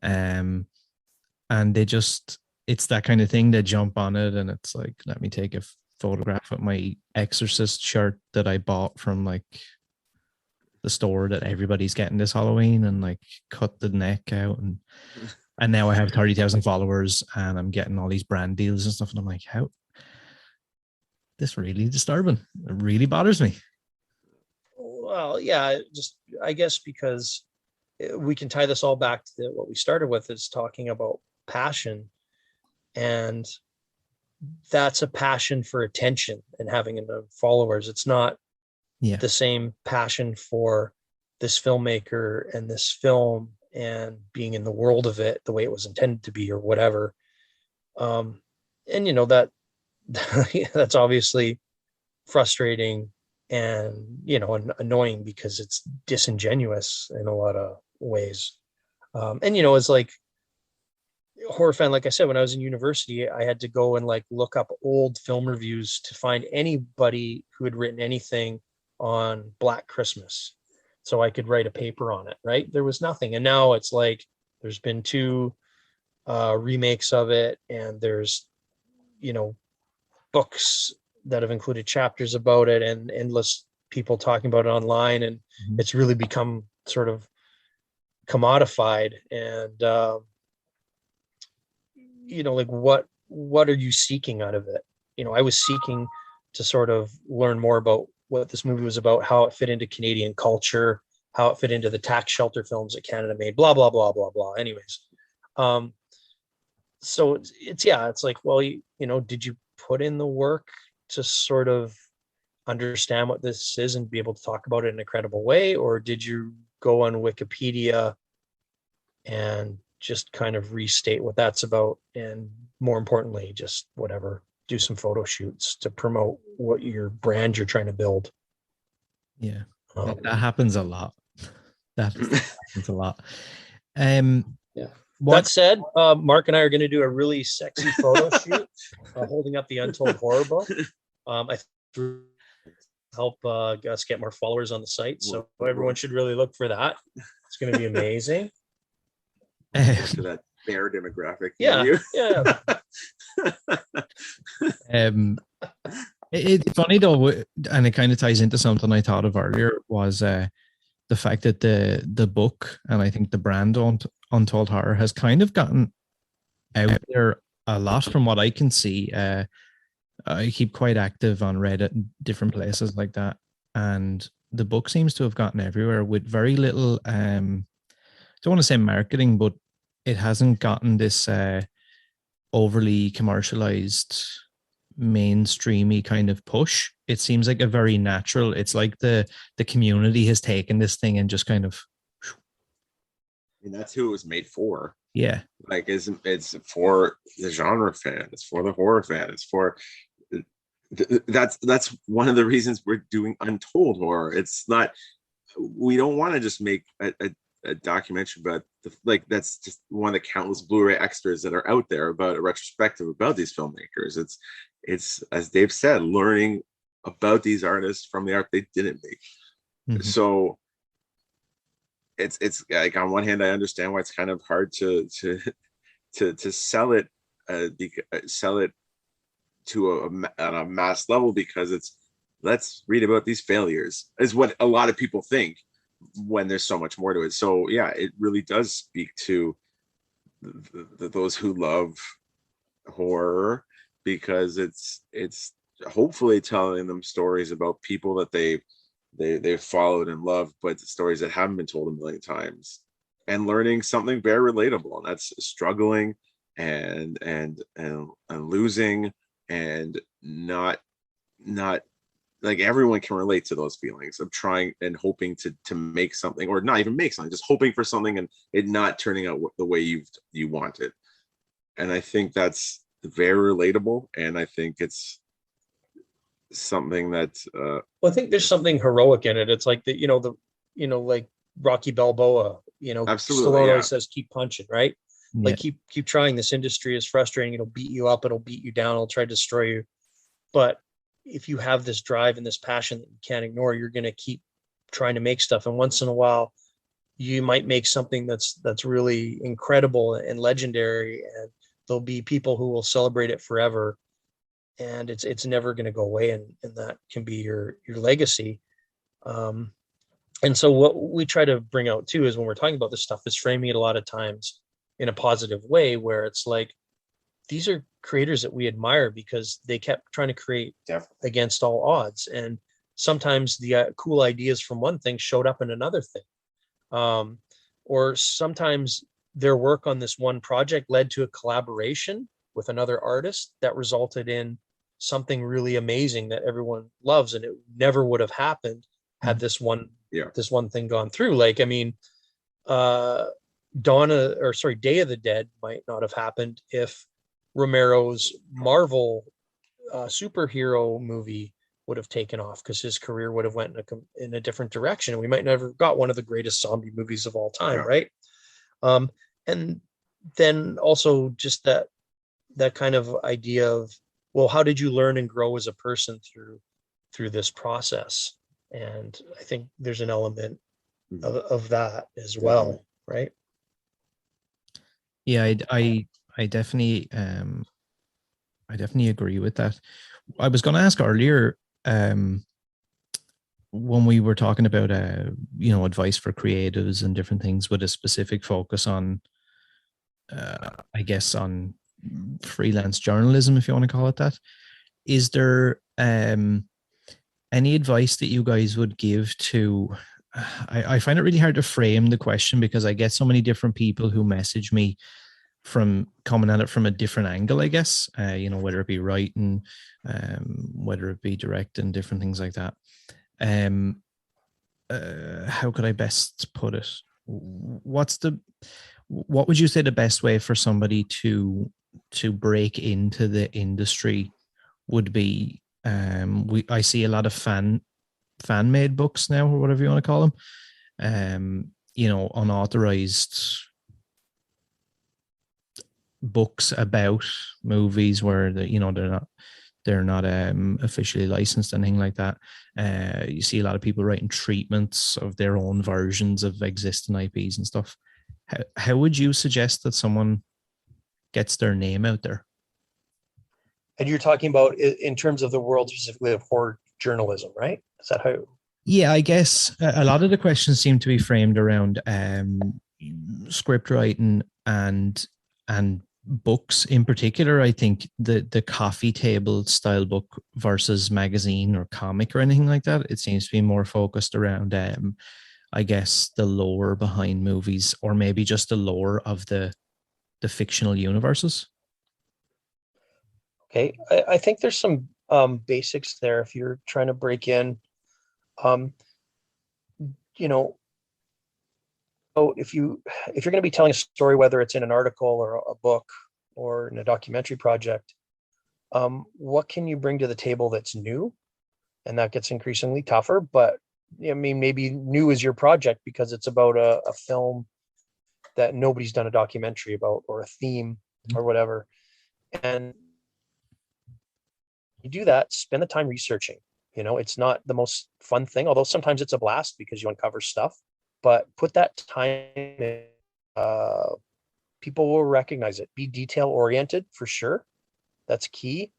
And they just, it's that kind of thing. They jump on it and it's like, let me take a photograph of my Exorcist shirt that I bought from like the store that everybody's getting this Halloween, and like cut the neck out, and now I have 30,000 followers and I'm getting all these brand deals and stuff. And I'm like, how? This really disturbing. It really bothers me. Well, yeah, just, I guess, because we can tie this all back to what we started with, is talking about passion. And that's a passion for attention and having enough followers. It's not the same passion for this filmmaker and this film and being in the world of it the way it was intended to be or whatever. And that that's obviously frustrating and annoying because it's disingenuous in a lot of ways. It's like horror fan, like I said, when I was in university, I had to go and like look up old film reviews to find anybody who had written anything on Black Christmas so I could write a paper on it, right? There was nothing. And now it's like there's been 2 remakes of it, and there's books that have included chapters about it and endless people talking about it online, and it's really become sort of commodified. And like what are you seeking out of it? I was seeking to sort of learn more about what this movie was about, how it fit into Canadian culture, how it fit into the tax shelter films that Canada made, blah, blah, blah, blah, blah. Anyways. So it's like, well, did you put in the work to sort of understand what this is and be able to talk about it in a credible way? Or did you go on Wikipedia and just kind of restate what that's about, and more importantly, just whatever, do some photo shoots to promote what your brand you're trying to build. Yeah, that happens a lot. That happens a lot. Yeah. That said, Mark and I are going to do a really sexy photo shoot holding up the Untold Horror book. I help us get more followers on the site, so everyone should really look for that. It's going to be amazing. To that bear demographic. Yeah. It's funny though, and it kind of ties into something I thought of earlier, was the fact that the book, and I think the brand Untold Horror, has kind of gotten out there a lot from what I can see. I keep quite active on Reddit and different places like that, and the book seems to have gotten everywhere with very little I don't want to say marketing, but it hasn't gotten this overly commercialized, mainstreamy kind of push. It seems like a very natural, it's like the community has taken this thing and just kind of, and that's who it was made for. Yeah. Like it's for the genre fan, it's for the horror fan, it's for that's one of the reasons we're doing Untold Horror. It's not, we don't want to just make a documentary about that's just one of the countless Blu-ray extras that are out there about a retrospective about these filmmakers. It's as Dave said, learning about these artists from the art they didn't make. Mm-hmm. So it's like, on one hand, I understand why it's kind of hard to sell it to a mass level, because it's, let's read about these failures, is what a lot of people think when there's so much more to it. So yeah, it really does speak to those who love horror, because it's hopefully telling them stories about people that they've followed and loved, but stories that haven't been told a million times, and learning something very relatable, and that's struggling and losing, and not like, everyone can relate to those feelings of trying and hoping to make something, or not even make something, just hoping for something and it not turning out the way you want it. And I think that's very relatable, and I think it's something that well, I think there's something heroic in it. It's like like Rocky Balboa, absolutely, Stallone yeah. always says, keep punching, right? Yeah. Like keep trying. This industry is frustrating. It'll beat you up, it'll beat you down, it'll try to destroy you. But if you have this drive and this passion that you can't ignore, you're going to keep trying to make stuff. And once in a while, you might make something that's really incredible and legendary, and there'll be people who will celebrate it forever. And it's never going to go away. And that can be your legacy. And so what we try to bring out too, is when we're talking about this stuff, is framing it a lot of times in a positive way, where it's like, these are creators that we admire because they kept trying to create against all odds. And sometimes the cool ideas from one thing showed up in another thing. Or sometimes their work on this one project led to a collaboration with another artist that resulted in something really amazing that everyone loves. And it never would have happened had this one thing gone through. Like, I mean, Day of the Dead might not have happened if Romero's Marvel superhero movie would have taken off, because his career would have went in a different direction, and we might never got one of the greatest zombie movies of all time, right? And then also just that kind of idea of, well, how did you learn and grow as a person through this process? And I think there's an element of that as well, right? Yeah, I definitely agree with that. I was going to ask earlier, when we were talking about advice for creatives and different things, with a specific focus on I guess on freelance journalism, if you want to call it that. Is there any advice that you guys would give to, I find it really hard to frame the question, because I get so many different people who message me from coming at it from a different angle, I guess, whether it be writing, whether it be directing, different things like that. How could I best put it? What's the what would you say the best way for somebody to break into the industry would be? I see a lot of fan made books now, or whatever you want to call them. Unauthorized books about movies where they're not officially licensed, anything like that. You see a lot of people writing treatments of their own versions of existing IPs and stuff. How would you suggest that someone gets their name out there? And you're talking about in terms of the world specifically of horror journalism, right? Is that how? Yeah, I guess a lot of the questions seem to be framed around script writing and books in particular. I think the coffee table style book versus magazine or comic or anything like that, it seems to be more focused around I guess the lore behind movies, or maybe just the lore of the fictional universes. Okay, I think there's some basics there if you're trying to break in. If you're going to be telling a story, whether it's in an article or a book or in a documentary project, what can you bring to the table that's new? And that gets increasingly tougher. But I mean, maybe new is your project because it's about a film that nobody's done a documentary about, or a theme or whatever. And you do that, spend the time researching. It's not the most fun thing, although sometimes it's a blast because you uncover stuff, but put that time in. People will recognize it. Be detail oriented for sure. That's key,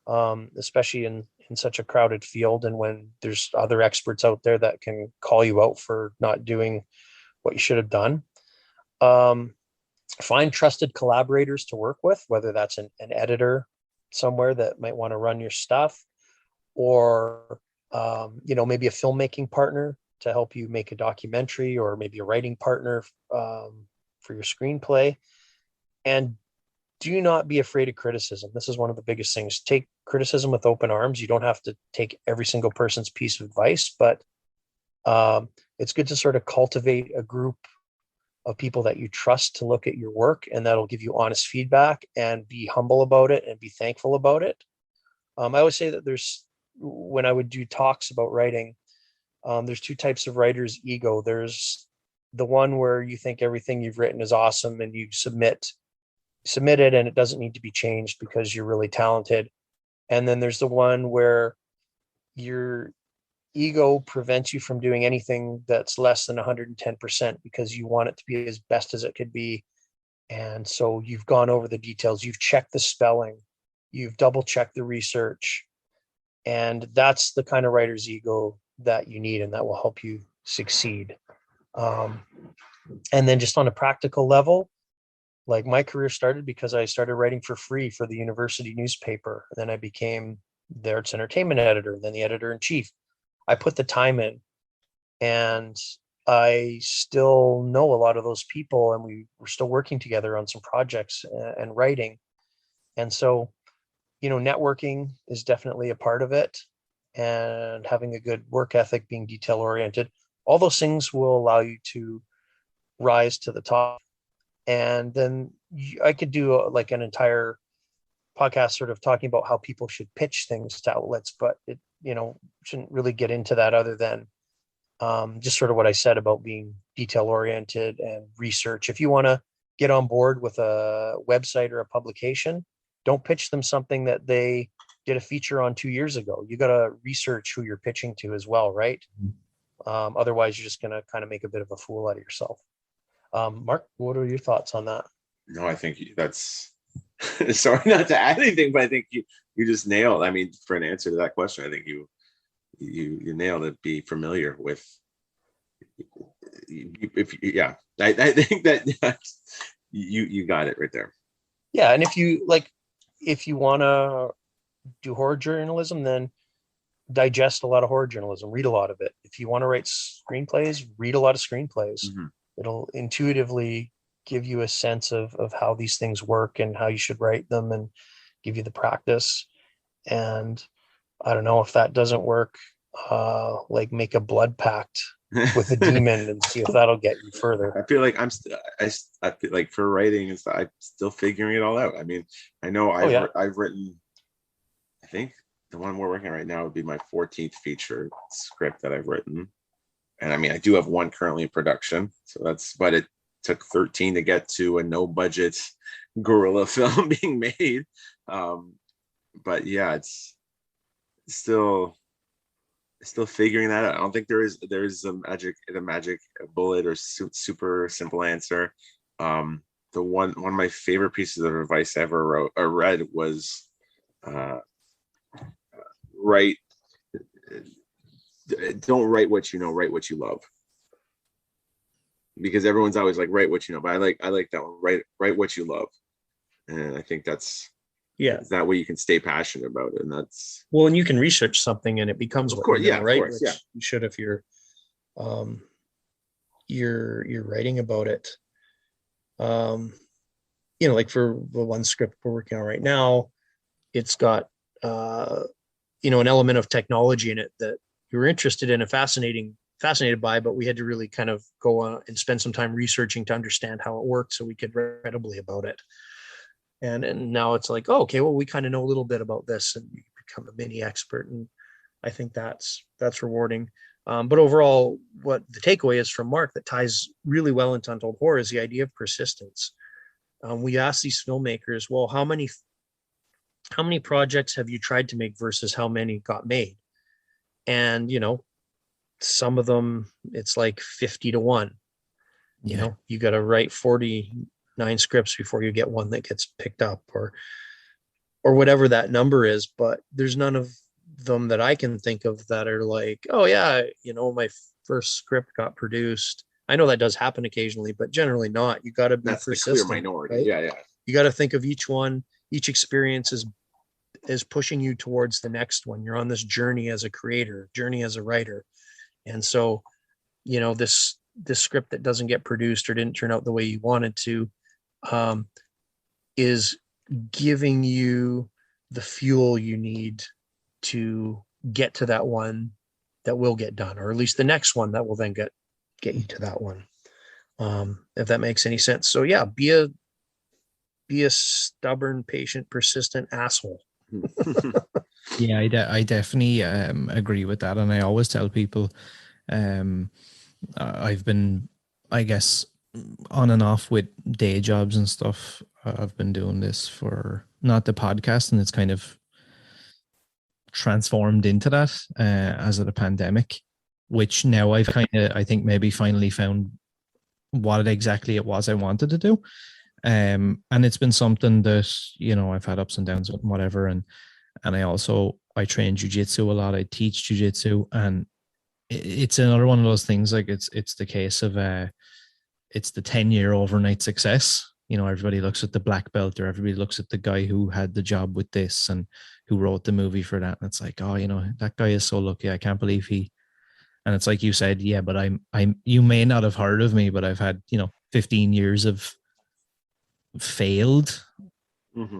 especially in such a crowded field, and when there's other experts out there that can call you out for not doing what you should have done. Find trusted collaborators to work with, whether that's an editor somewhere that might want to run your stuff, or maybe a filmmaking partner to help you make a documentary, or maybe a writing partner for your screenplay. And do not be afraid of criticism. This is one of the biggest things. Take criticism with open arms. You don't have to take every single person's piece of advice, but it's good to sort of cultivate a group of people that you trust to look at your work, and that'll give you honest feedback, and be humble about it and be thankful about it. I always say that when I would do talks about writing, there's two types of writer's ego. There's the one where you think everything you've written is awesome and you submit it and it doesn't need to be changed because you're really talented. And then there's the one where your ego prevents you from doing anything that's less than 110% because you want it to be as best as it could be. And so you've gone over the details, you've checked the spelling, you've double checked the research. And that's the kind of writer's ego that you need, and that will help you succeed. And then just on a practical level, like my career started because I started writing for free for the university newspaper. And then I became the arts entertainment editor, then the editor in chief. I put the time in, and I still know a lot of those people, and we're still working together on some projects and writing. And so, networking is definitely a part of it, and having a good work ethic, being detail oriented, all those things will allow you to rise to the top. And then I could do like an entire podcast sort of talking about how people should pitch things to outlets, but it, shouldn't really get into that other than just sort of what I said about being detail oriented and research. If you want to get on board with a website or a publication, don't pitch them something that they did a feature on 2 years ago. You got to research who you're pitching to as well, right? Otherwise, you're just going to kind of make a bit of a fool out of yourself. Mark, what are your thoughts on that? No, I think that's sorry not to add anything, but I think you just nailed. I mean, for an answer to that question, I think you nailed it. Be familiar with. I think that you got it right there. Yeah, and if you want to do horror journalism, then digest a lot of horror journalism, read a lot of it. If you want to write screenplays, read a lot of screenplays. Mm-hmm. It'll intuitively give you a sense of how these things work and how you should write them, and give you the practice. And I don't know if that doesn't work, like make a blood pact with a demon and see if that'll get you further. I feel like I feel like for writing and stuff, I'm still figuring it all out. I mean, I know I've written, I think the one we're working on right now would be my 14th feature script that I've written. And I mean, I do have one currently in production. So but it took 13 to get to a no budget guerrilla film being made. But yeah, it's still figuring that out. I don't think there's a magic bullet or super simple answer. The one of my favorite pieces of advice I ever read was don't write what you know, write what you love. Because everyone's always like, write what you know, but I like that one, write what you love. And I think that's that way you can stay passionate about it. And that's and you can research something and it becomes right? Of course, Which you should if you're writing about it. Like for the one script we're working on right now, it's got an element of technology in it that you were interested in and fascinated by, but we had to really kind of go on and spend some time researching to understand how it worked so we could write credibly about it. And now it's like, okay, well, we kind of know a little bit about this and you become a mini expert. And I think that's rewarding. But overall, what the takeaway is from Mark that ties really well into Untold Horror is the idea of persistence. We asked these filmmakers, well, how many projects have you tried to make versus how many got made? And, some of them, it's like 50-1. You got to write 49 scripts before you get one that gets picked up or whatever that number is. But there's none of them that I can think of that are like, oh yeah, my first script got produced. I know that does happen occasionally, but generally not. You got to be persistent. The clear minority. Right? Yeah. You got to think of each one. Each experience is pushing you towards the next one. You're on this journey as a creator, journey as a writer. And so, this script that doesn't get produced or didn't turn out the way you wanted to, is giving you the fuel you need to get to that one that will get done, or at least the next one that will then get you to that one. If that makes any sense. So yeah, be a stubborn, patient, persistent asshole. Yeah, I definitely agree with that. And I always tell people, I've been, I guess, on and off with day jobs and stuff. I've been doing this for not the podcast, and it's kind of transformed into that as of the pandemic, which now I've I think maybe finally found what exactly it was I wanted to do. And it's been something that, I've had ups and downs with whatever. And I train jiu-jitsu a lot. I teach jiu-jitsu, and it's another one of those things. Like it's the case of, it's the 10-year overnight success. Everybody looks at the black belt, or everybody looks at the guy who had the job with this and who wrote the movie for that. And it's like, oh, that guy is so lucky. I can't believe and it's like you said, yeah, but you may not have heard of me, but I've had, 15 years of failed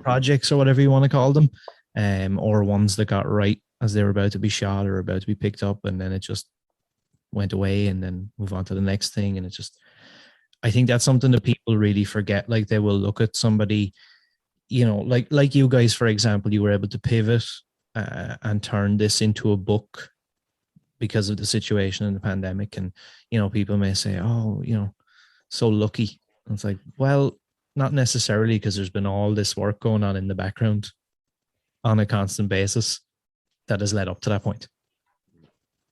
projects or whatever you want to call them, or ones that got right as they were about to be shot or about to be picked up, and then it just went away, and then move on to the next thing. And I think that's something that people really forget. Like they will look at somebody, like you guys, for example, you were able to pivot and turn this into a book because of the situation in the pandemic. And, people may say, oh, so lucky. And it's like, well, not necessarily, because there's been all this work going on in the background on a constant basis that has led up to that point.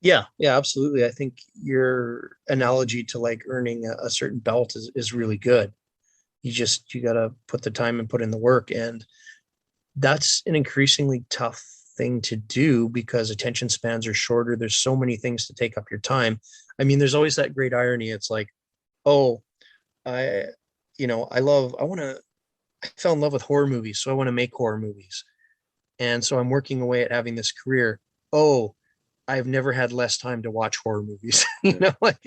Yeah, absolutely. I think your analogy to like earning a certain belt is really good. You got to put the time and put in the work. And that's an increasingly tough thing to do because attention spans are shorter. There's so many things to take up your time. I mean, there's always that great irony. It's like, oh, I fell in love with horror movies, so I want to make horror movies. And so I'm working away at having this career. Oh, I've never had less time to watch horror movies. It's like,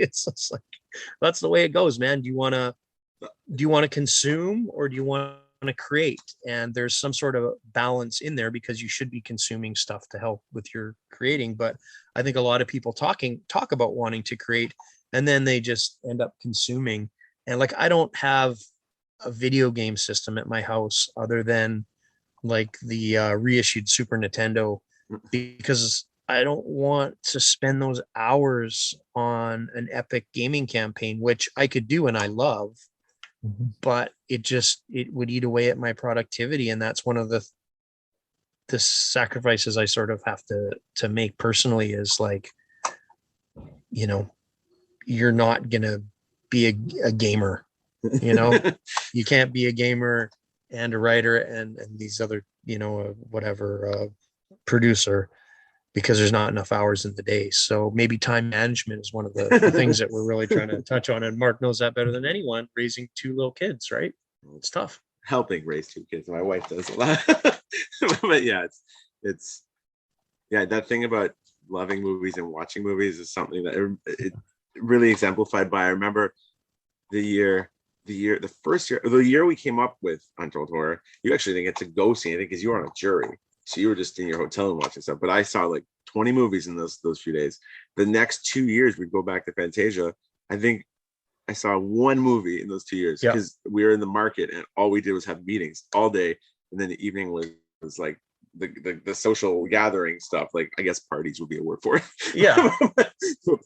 that's the way it goes, man. Do you want to consume, or do you want to create, and there's some sort of balance in there because you should be consuming stuff to help with your creating. But I think a lot of people talk about wanting to create, and then they just end up consuming. And like, I don't have a video game system at my house other than like the reissued Super Nintendo, because I don't want to spend those hours on an epic gaming campaign, which I could do and I love, but it would eat away at my productivity. And that's one of the sacrifices I sort of have to make personally, is like, you know, you're not going to be a gamer, you know, you can't be a gamer and a writer and these other, you know, producer, because there's not enough hours in the day. So maybe time management is one of the things that we're really trying to touch on. And Mark knows that better than anyone, raising 2 little kids, right? It's tough. Helping raise 2 kids. My wife does a lot. But yeah, it's that thing about loving movies and watching movies is something that it really exemplified by, I remember the year we came up with Untold Horror, you actually didn't get to go see anything because you were on a jury. So you were just in your hotel and watching stuff. But I saw like 20 movies in those few days. The next 2 years, we'd go back to Fantasia. I think I saw 1 movie in those 2 years because we were in the market and all we did was have meetings all day. And then the evening was like the social gathering stuff. Like, I guess parties would be a word for it. Yeah.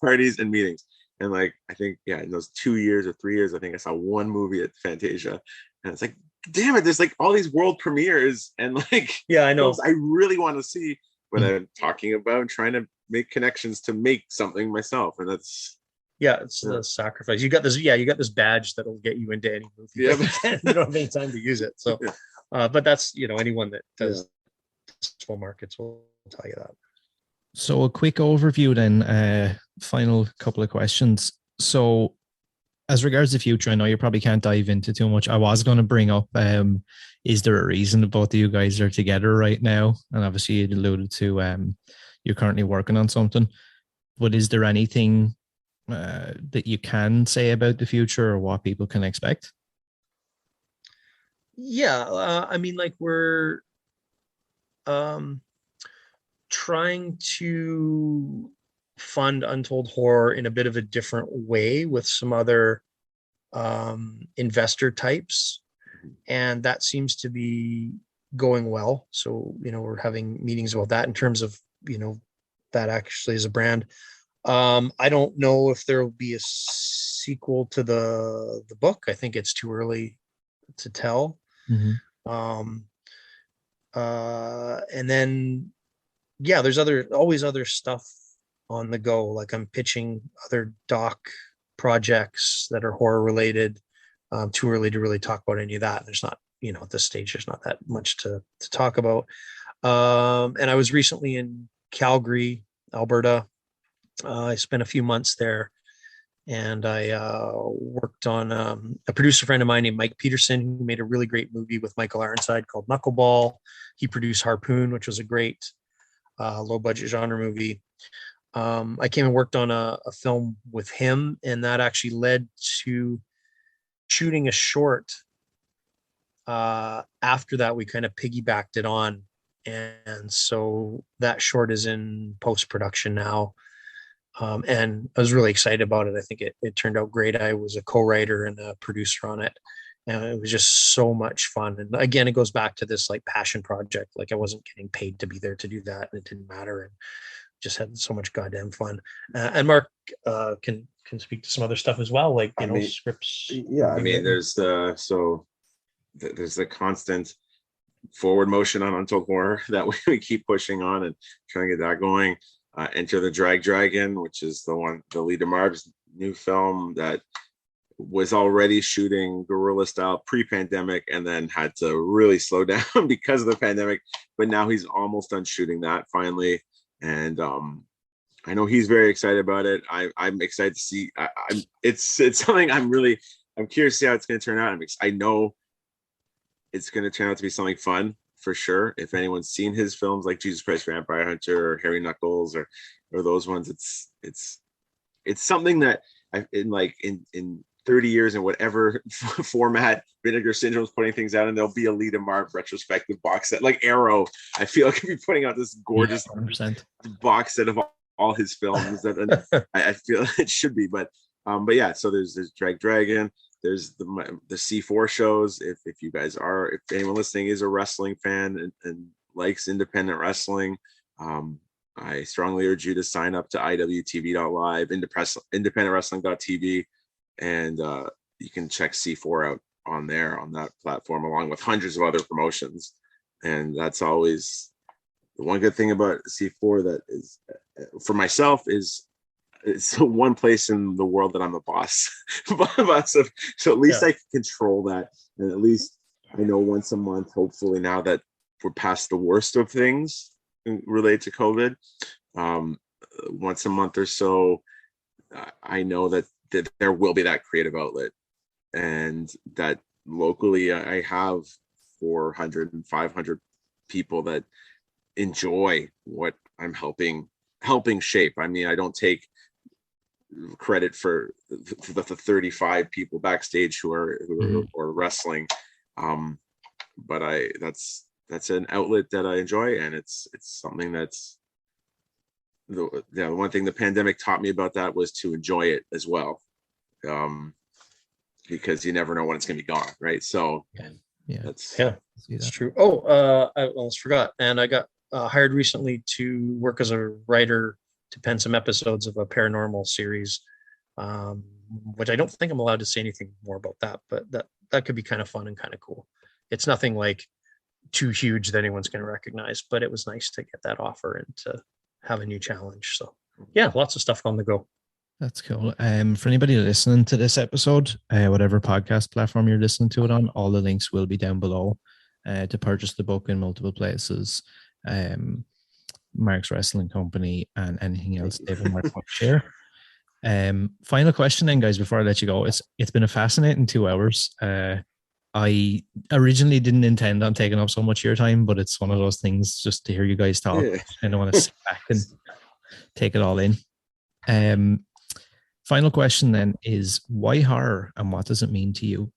Parties and meetings. And like, I think, in those 2 years or 3 years, I think I saw 1 movie at Fantasia. And it's like, damn it, there's like all these world premieres and like, I know, I really want to see, but I'm talking about trying to make connections to make something myself. And that's, it's the sacrifice. You got this badge that'll get you into any movie. Yeah. You don't have any time to use it. So, but that's, you know, anyone that does full markets will tell you that. So a quick overview then, final couple of questions. So as regards the future, I know you probably can't dive into too much. I was going to bring up, is there a reason that both of you guys are together right now? And obviously you alluded to you're currently working on something, but is there anything that you can say about the future or what people can expect? I mean, like, we're trying to fund Untold Horror in a bit of a different way with some other investor types, and that seems to be going well. So, you know, we're having meetings about that in terms of, you know, that actually is a brand. I don't know if there will be a sequel to the book. I think it's too early to tell. And then there's always other stuff on the go. Like, I'm pitching other doc projects that are horror related. Too early to really talk about any of that. There's not, you know, at this stage, there's not that much to talk about. And I was recently in Calgary, Alberta. I spent a few months there, and I worked on a producer friend of mine named Mike Peterson, who made a really great movie with Michael Ironside called Knuckleball. He produced Harpoon, which was a great low budget genre movie. I came and worked on a film with him, and that actually led to shooting a short. After that, we kind of piggybacked it on, and so that short is in post-production now. And I was really excited about it. I think it turned out great. I was a co-writer and a producer on it, and it was just so much fun. And again, it goes back to this like passion project. Like, I wasn't getting paid to be there to do that, and it didn't matter, and just had so much goddamn fun. And Mark can speak to some other stuff as well, like, you know, scripts. Yeah, I mean, there's the constant forward motion on Untold Horror that we keep pushing on and trying to get that going. Enter the Dragon, which is the Lee DeMarb's new film that was already shooting guerrilla style pre-pandemic and then had to really slow down because of the pandemic. But now he's almost done shooting that finally. And I know he's very excited about it. I'm excited to see. It's something I'm curious to see how it's going to turn out. I know it's going to turn out to be something fun for sure. If anyone's seen his films like Jesus Christ Vampire Hunter or Harry Knuckles or those ones, it's something that in 30 years in whatever format Vinegar Syndrome is putting things out, and there'll be a Lita Marv retrospective box set. Like Arrow, I feel like could be putting out this gorgeous 100%. box set of all his films. That I feel it should be, but yeah. So there's Drag Dragon. There's the C4 shows. If you guys are, if anyone listening is a wrestling fan and likes independent wrestling, I strongly urge you to sign up to IWTV.live, independentwrestling.tv, and you can check C4 out on that platform, along with hundreds of other promotions. And that's always the one good thing about C4 that is, for myself, is it's the one place in the world that I'm a boss. So at least I can control that, and at least I know once a month, hopefully now that we're past the worst of things related to COVID, once a month or so, I know that there will be that creative outlet, and that locally I have 400 and 500 people that enjoy what I'm helping shape. I mean, I don't take credit for the 35 people backstage who are wrestling, but that's an outlet that I enjoy, and it's something that's the one thing the pandemic taught me about that was to enjoy it as well, because you never know when it's going to be gone, right? So it's true. I almost forgot, and I got hired recently to work as a writer to pen some episodes of a paranormal series, which I don't think I'm allowed to say anything more about that, but that could be kind of fun and kind of cool. It's nothing like too huge that anyone's going to recognize, but it was nice to get that offer and to have a new challenge. So yeah, lots of stuff on the go. That's cool. For anybody listening to this episode, whatever podcast platform you're listening to it on, all the links will be down below to purchase the book in multiple places. Mark's Wrestling Company, and anything else David Mark might share. Final question then, guys, before I let you go. It's been a fascinating 2 hours. I originally didn't intend on taking up so much of your time, but it's one of those things just to hear you guys talk. I don't want to sit back and take it all in. Final question then is, why horror, and what does it mean to you?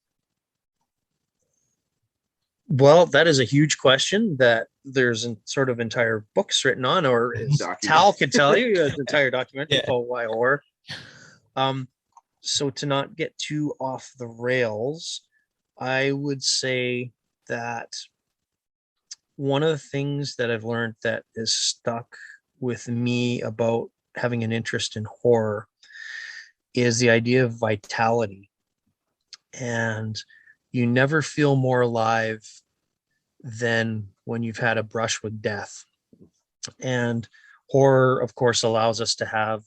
Well, that is a huge question that there's sort of entire books written on, or Tal could tell you an entire documentary called Why Horror. So to not get too off the rails, I would say that one of the things that I've learned that is stuck with me about having an interest in horror is the idea of vitality. And you never feel more alive than when you've had a brush with death. And horror, of course, allows us to have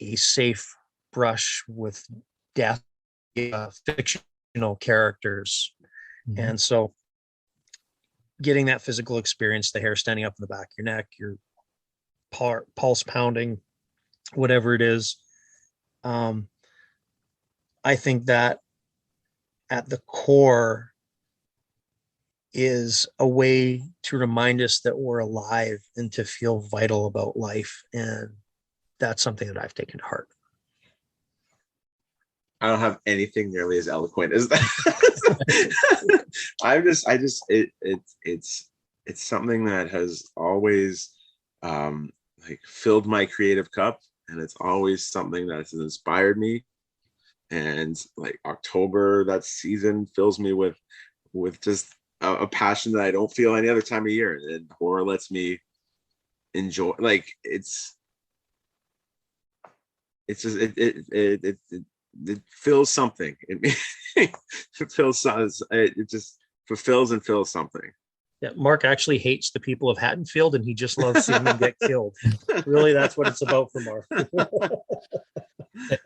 a safe brush with death, fictional characters. Mm-hmm. And so getting that physical experience, the hair standing up in the back of your neck, your pulse pounding, whatever it is, I think that at the core is a way to remind us that we're alive and to feel vital about life. And that's something that I've taken to heart. I don't have anything nearly as eloquent as that. It's something that has always filled my creative cup, and it's always something that has inspired me. And like October, that season fills me with just a passion that I don't feel any other time of year. And horror lets me enjoy. Like it fills something. It just fulfills and fills something. Yeah, Mark actually hates the people of Haddonfield, and he just loves seeing them get killed. Really, that's what it's about for Mark.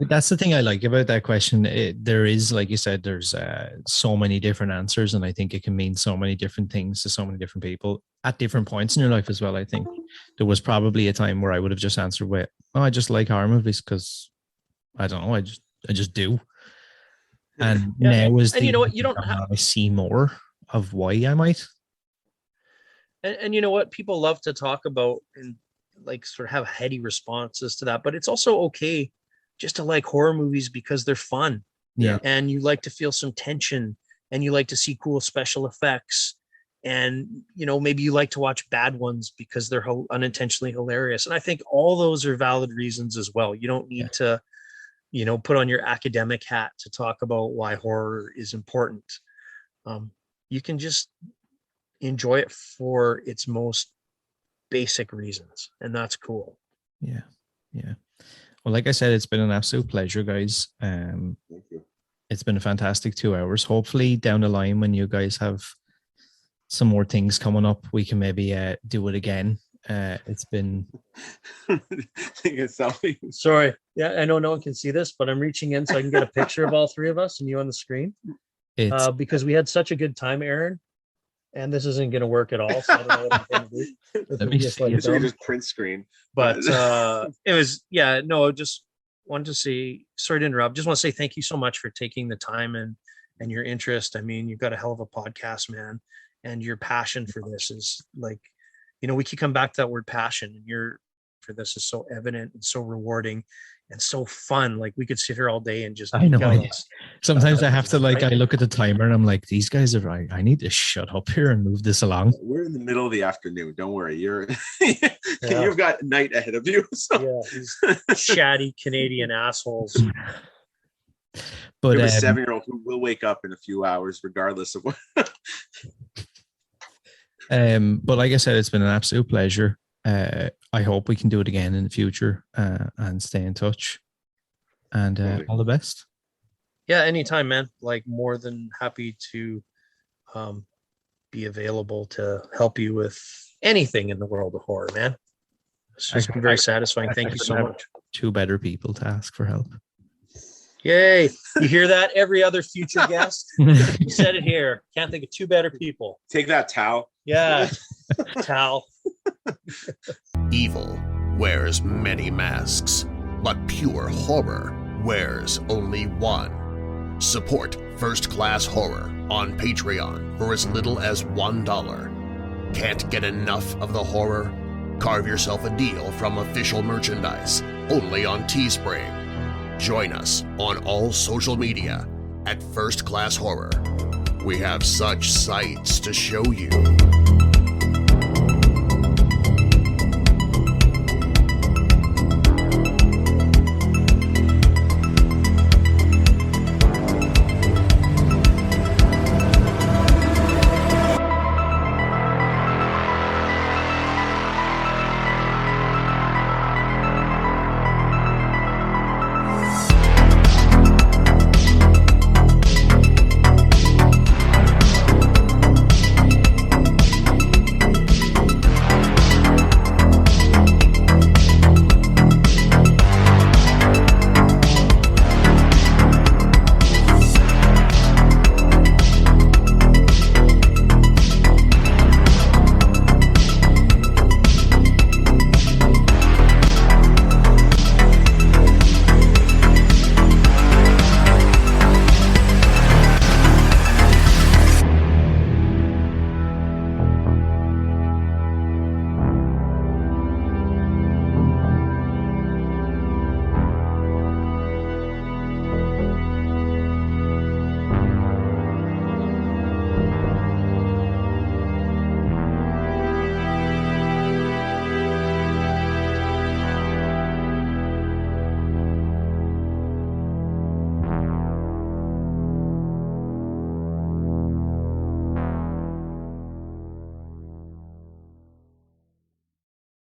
That's the thing I like about that question. There is, like you said, there's so many different answers, and I think it can mean so many different things to so many different people at different points in your life as well. I think there was probably a time where I would have just answered with, "Oh, I just like horror movies because I don't know, I just do." And now is, and you know what, you don't have to see more of why I might. And you know what, people love to talk about and like sort of have heady responses to that, but it's also okay just to like horror movies because they're fun. Yeah. and you like to feel some tension, and you like to see cool special effects, and maybe you like to watch bad ones because they're unintentionally hilarious. And I think all those are valid reasons as well. You don't need to put on your academic hat to talk about why horror is important. You can just enjoy it for its most basic reasons, and that's cool. Yeah. Well, like I said, it's been an absolute pleasure, guys. Thank you. It's been a fantastic 2 hours. Hopefully down the line, when you guys have some more things coming up, we can maybe do it again. It's been Take a selfie. Sorry. Yeah, I know no one can see this, but I'm reaching in so I can get a picture of all three of us and you on the screen. it's Because we had such a good time, Aaron, and this isn't going to work at all. So I don't know what I'm going to do. Let me see. It's just print screen. But it was, just wanted to say, sorry to interrupt. Just want to say thank you so much for taking the time and your interest. I mean, you've got a hell of a podcast, man. And your passion for this is like, we keep coming back to that word passion, and your for this is so evident and so rewarding and so fun. Like we could sit here all day and just, I know. Sometimes I have to I look at the timer and I'm like, these guys are right. I need to shut up here and move this along. We're in the middle of the afternoon. Don't worry. You've got night ahead of you. So. Yeah, these chatty Canadian assholes. But But you have a 7-year-old who will wake up in a few hours, regardless of what. But like I said, it's been an absolute pleasure. I hope we can do it again in the future and stay in touch. And all the best. Yeah, anytime, man. Like more than happy to be available to help you with anything in the world of horror, man. It's just been very satisfying. Thank you so much. 2 better people to ask for help. Yay. You hear that? Every other future guest. You said it here. Can't think of 2 better people. Take that, Tao. Yeah. Tal. Evil wears many masks, but pure horror wears only one. Support First Class Horror on Patreon for as little as $1. Can't get enough of the horror? Carve yourself a deal from official merchandise only on Teespring. Join us on all social media at First Class Horror. We have such sights to show you.